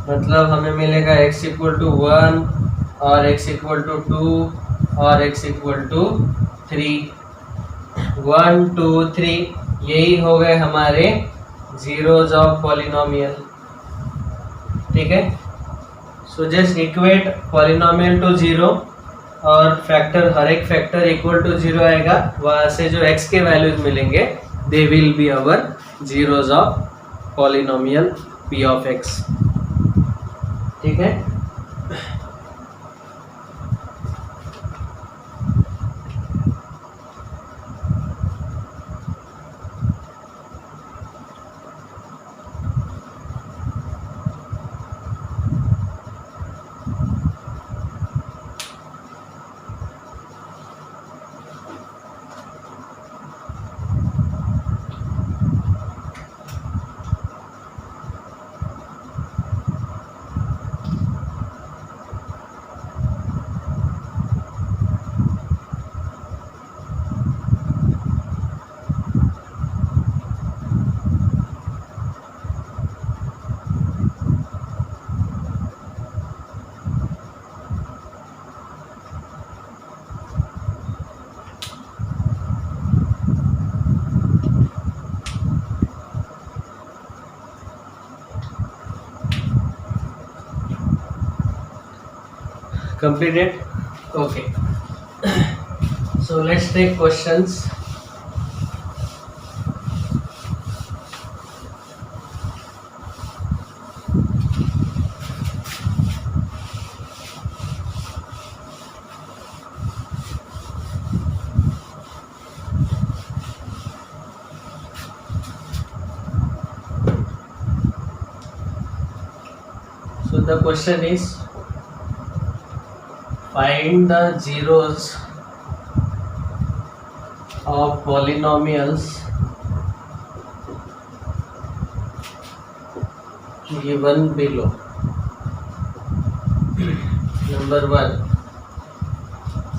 मतलब हमें मिलेगा x इक्वल टू वन, और x इक्वल टू टू, और x इक्वल टू थ्री। 1 2 3 यही हो गए हमारे जीरोज ऑफ पॉलिनोमियल। ठीक है, so just equate polynomial to zero, और फैक्टर, हर एक फैक्टर इक्वल टू जीरो आएगा, वहाँ से जो x के वैल्यूज मिलेंगे दे will be our zeros of polynomial p of x। ठीक है, completed. Okay, so let's take questions. So the question is, find the zeros of polynomials given below. Number 1,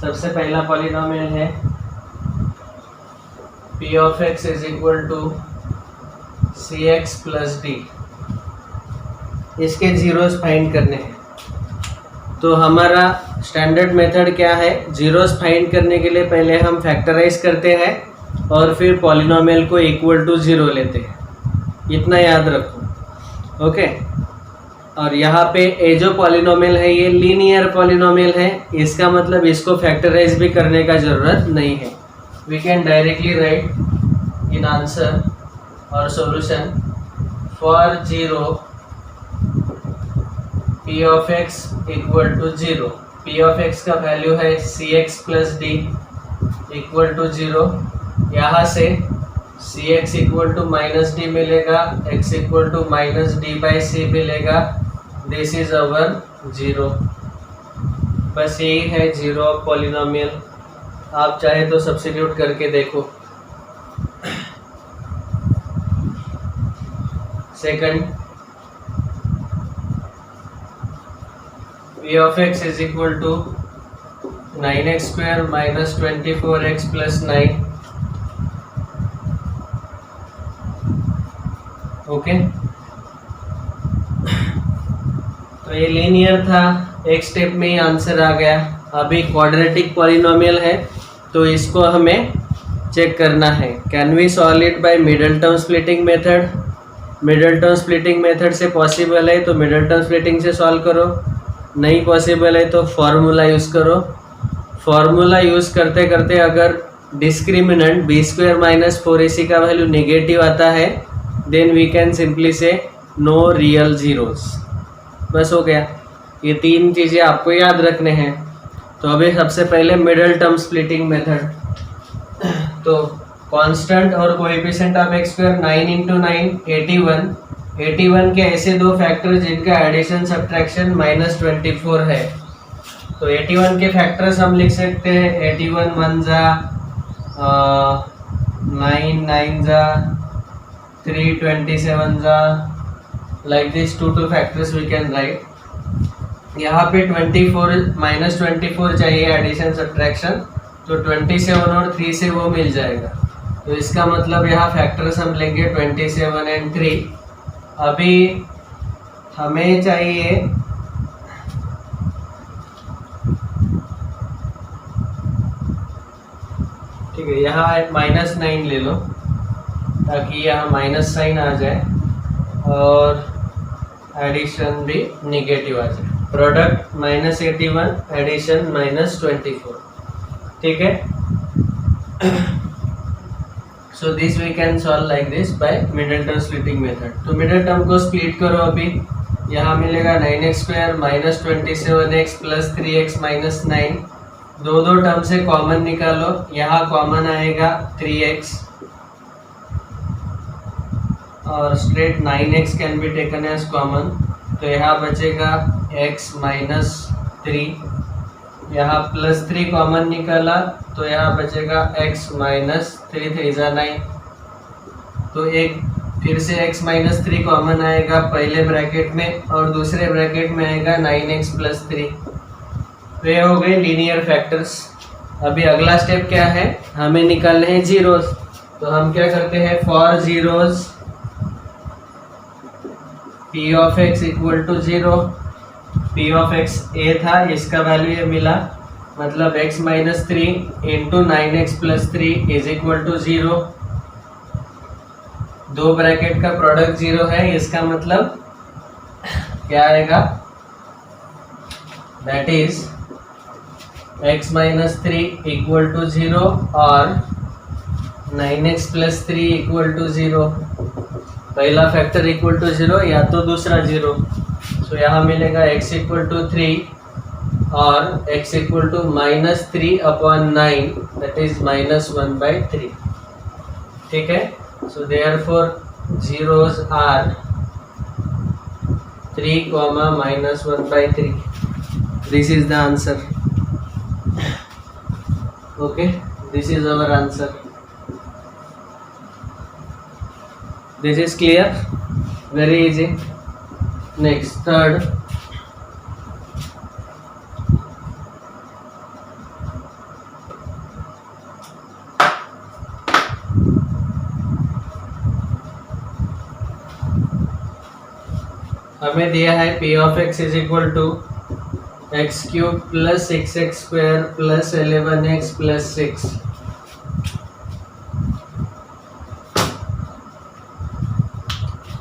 सबसे पहला पॉलिनोमियल है p of x is equal to cx plus d. इसके जीरोस find करने हैं। तो हमारा स्टैंडर्ड मेथड क्या है? जीरोस फाइंड करने के लिए पहले हम फैक्टराइज करते हैं और फिर पॉलिनोमियल को इक्वल टू जीरो लेते हैं। इतना याद रखो, ओके। और यहाँ पे ये जो पॉलिनोमियल है ये लीनियर पॉलिनोमियल है, इसका मतलब इसको फैक्टराइज भी करने का ज़रूरत नहीं है। We can directly write in answer और solution for zero p of x equal to zero. p of x का वैल्यू है cx plus d equal to zero. यहाँ से cx equal to minus d मिलेगा, x equal to minus d by c मिलेगा। This is our zero. बस यही है zero of polynomial. आप चाहे तो सब्स्टिट्यूट करके देखो। Second, p of x is equal to 9x square minus 24x plus 9। Okay, तो ये लीनियर था, एक स्टेप में ही आंसर आ गया। अभी क्वाड्रेटिक पॉलिनोमियल है तो इसको हमें चेक करना है। Can we solve it by middle term splitting method? Middle term splitting method से पॉसिबल है तो मिडल टर्म स्प्लिटिंग से सॉल्व करो, नहीं पॉसिबल है तो फॉर्मूला यूज़ करो। फॉर्मूला यूज़ करते करते अगर discriminant B square minus 4ac का वैल्यू नेगेटिव आता है देन वी कैन सिंपली से नो रियल जीरोस। बस हो गया। ये तीन चीज़ें आपको याद रखने हैं। तो अभी सबसे पहले मिडल टर्म स्प्लिटिंग मेथड। तो कांस्टेंट और coefficient of x square 9 into 9 81 के ऐसे दो फैक्टर जिनका एडिशन सब्ट्रैक्शन -24 है। तो 81 के फैक्टर्स हम लिख सकते हैं 81 1 जा 9 9 जा 3 27 जा, like this 2 factors we can write. यहाँ पे 24 चाहिए एडिशन सब्ट्रैक्शन, तो 27 और 3 से वो मिल जाएगा। तो इसका मतलब यहाँ फैक्टर्स हम लेंगे 27 एंड 3। अभी हमें चाहिए ठीक है, यहाँ -9 ले लो ताकि यहाँ माइनस साइन आ जाए और एडिशन भी निगेटिव आ जाए। प्रोडक्ट -81 एडिशन -24, ठीक है। So this we can solve like this by middle term splitting method. तो मिडल टर्म को स्प्लिट करो। अभी यहाँ मिलेगा 9x square -27x plus 3x -9। दो टर्म से कॉमन निकालो। यहाँ कॉमन आएगा 3x और straight 9x can be taken as common. तो यहाँ बचेगा x -3। यहाँ +3 कॉमन निकाला तो यहाँ बचेगा x -3 3 जा 9। तो एक फिर से x -3 कॉमन आएगा पहले ब्रैकेट में और दूसरे ब्रैकेट में आएगा 9x + 3। तो ये हो गए लीनियर फैक्टर्स। अभी अगला स्टेप क्या है, हमें निकालने हैं जीरोस। तो हम क्या करते हैं, for zeros p of x equal to 0। p of x a था, इसका वैल्यू ये मिला, मतलब x -3 into 9x + 3 is equal to 0। दो ब्रैकेट का प्रोडक्ट 0 है, इसका मतलब क्या आएगा, that is x -3 equal to 0 और 9x + 3 इक्वल टू 0। पहला फैक्टर इक्वल टू 0 या तो दूसरा 0। सो यहाँ मिलेगा x इक्वल टू 3 और x equal to -3/9 that is -1/3, ठीक है। So therefore zeros are 3, -1/3। This is the answer. Okay, this is our answer. This is clear? Very easy. Next, third. हमें दिया है p of x is equal to x³ + 6x² + 11x + 6।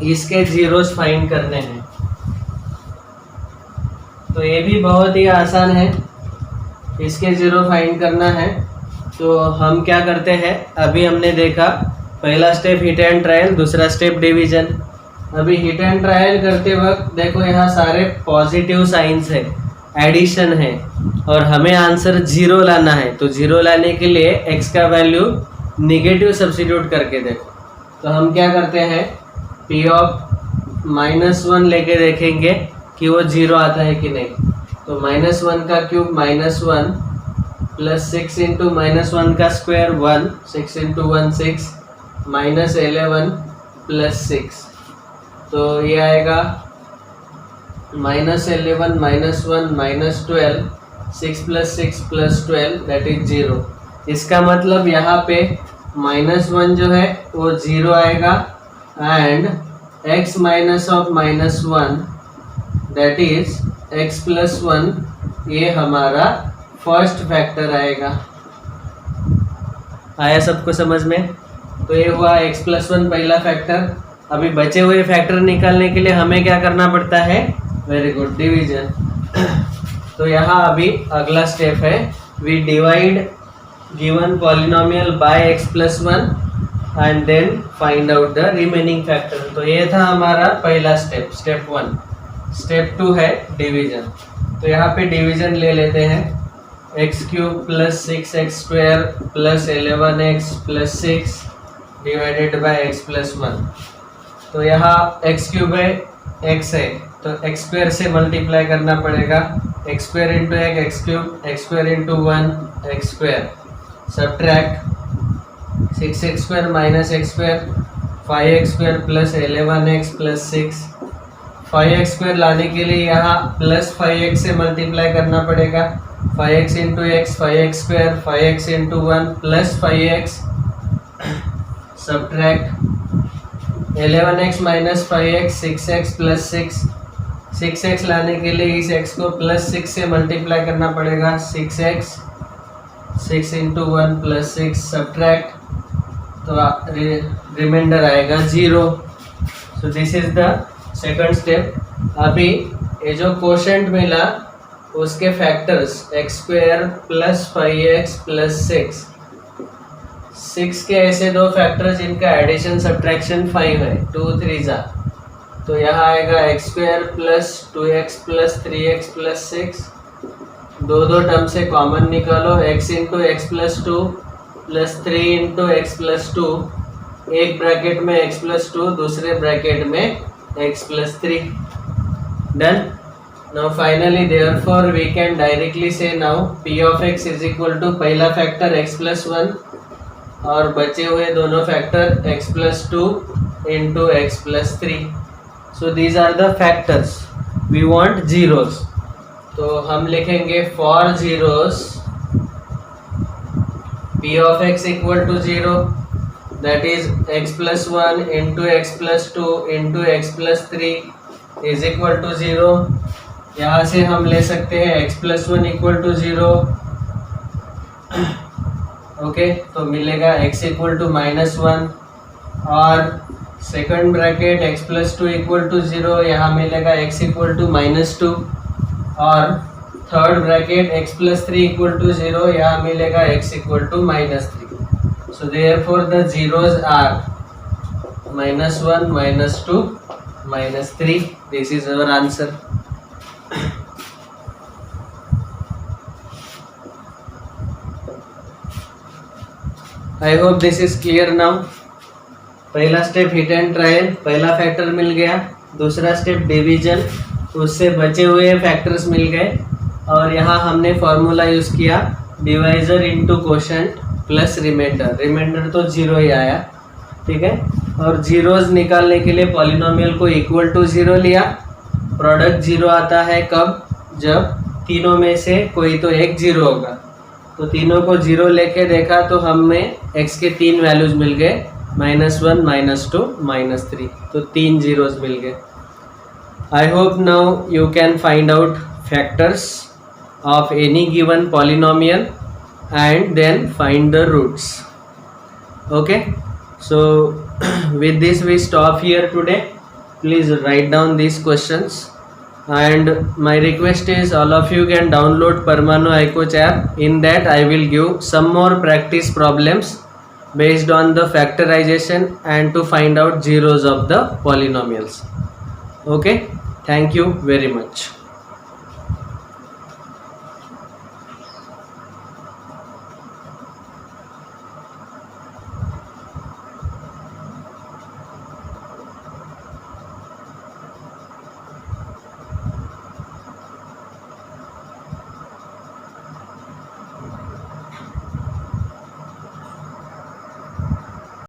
इसके जीरोस find करने हैं। तो ये भी बहुत ही आसान है, इसके जीरो फाइंड करना है। तो हम क्या करते हैं, अभी हमने देखा पहला स्टेप हिट एंड ट्रायल, दूसरा स्टेप डिवीजन। अभी हिट एंड ट्रायल करते वक्त देखो यहाँ सारे पॉजिटिव साइंस है, एडिशन है और हमें आंसर 0 लाना है। तो 0 लाने के लिए x का वैल्यू निगेटिव सब्स्टिट्यूट करके देखो। तो हम क्या करते हैं, p ऑफ -1 लेके देखेंगे कि वो 0 आता है कि नहीं। तो -1 का क्यूब -1 प्लस 6 इंटू -1 का स्क्वायर 1, 6 इंटू 1 6, -11 + 6। तो ये आएगा -11 -1 -12, 6 + 6 + 12 दैट इज 0। इसका मतलब यहाँ पे -1 जो है वो 0 आएगा and x -(-1) that is x + 1, ये हमारा फर्स्ट फैक्टर आएगा। आया सबको समझ में? तो ये हुआ x+1 पहला फैक्टर। अभी बचे हुए फैक्टर निकालने के लिए हमें क्या करना पड़ता है? Very good, division. तो यहाँ अभी अगला स्टेप है, we divide given polynomial by x+1 and then find out the remaining factor. तो ये था हमारा पहला स्टेप, स्टेप 1। स्टेप 2 है डिवीजन। तो यहाँ पे डिवीजन ले लेते हैं, x³ + 6x² + 11x + 6 divided by x+1। तो यहाँ x³ है, x है, तो x² से मल्टीप्लाई करना पड़ेगा, x² × x, x³ × 1 x², subtract 6x² - x², 5x² + 11x + 6। 5x² लाने के लिए यहाँ +5x से मल्टीप्लाई करना पड़ेगा, 5x × x 5x², 5x × 1 + 5x, subtract 11x - 5x 6x + 6। 6x लाने के लिए इस x को +6 से मल्टीप्लाई करना पड़ेगा, 6x, 6 × 1 + 6, सब्ट्रैक्ट, तो रिमाइंडर आएगा 0। So this is the second step. अभी ये जो कोशेंट मिला उसके फैक्टर्स x² + 5x + 6, 6 के ऐसे दो फैक्टर जिनका एडिशन सब्ट्रैक्शन 5 है, 2 3 जा, तो यहाँ आएगा x² + 2x + 3x + 6। दो टर्म से कॉमन निकालो, x × x + 2 + 3 × x + 2, एक ब्रैकेट में x + 2, दूसरे ब्रैकेट में x + 3। Done. Now finally therefore we can directly say now p of x = पहला फैक्टर x+1 और बचे हुए दोनों factor x + 2 × x + 3। So these are the factors, we want zeros. तो हम लिखेंगे for zeros p of x = 0, that is x+1 × x + 2 × x + 3 is equal to 0। यहाँ से हम ले सकते हैं x+1 = 0, ओके, तो मिलेगा x = -1, और सेकंड ब्रैकेट x + 2 = 0, यहाँ मिलेगा x = -2, और थर्ड ब्रैकेट x + 3 = 0, यहाँ मिलेगा x = -3। So therefore the zeros are -1, -2, -3। This is our answer. I hope this is clear now. पहला स्टेप हिट एंड ट्रायल, पहला फैक्टर मिल गया। दूसरा स्टेप डिवीजन, उससे बचे हुए फैक्टर्स मिल गए, और यहाँ हमने फॉर्मूला यूज़ किया divisor into quotient plus remainder. Remainder तो 0 ही आया, ठीक है। और जीरोज निकालने के लिए पॉलिनोमियल को = 0 लिया। प्रोडक्ट 0 आता है कब? जब तीनों में से कोई तो एक 0 होगा। तो तीनों को 0 लेके देखा तो हमें x के 3 वैल्यूज मिल गए, -1, -2, -3, तो 3 जीरोज मिल गए। I hope now you can find out factors of any given polynomial and then find the roots. Okay, so with this we stop here today. Please write down these questions, and my request is all of you can download Parmanu iCoach app. In that I will give some more practice problems based on the factorization and to find out zeros of the polynomials. Okay, thank you very much.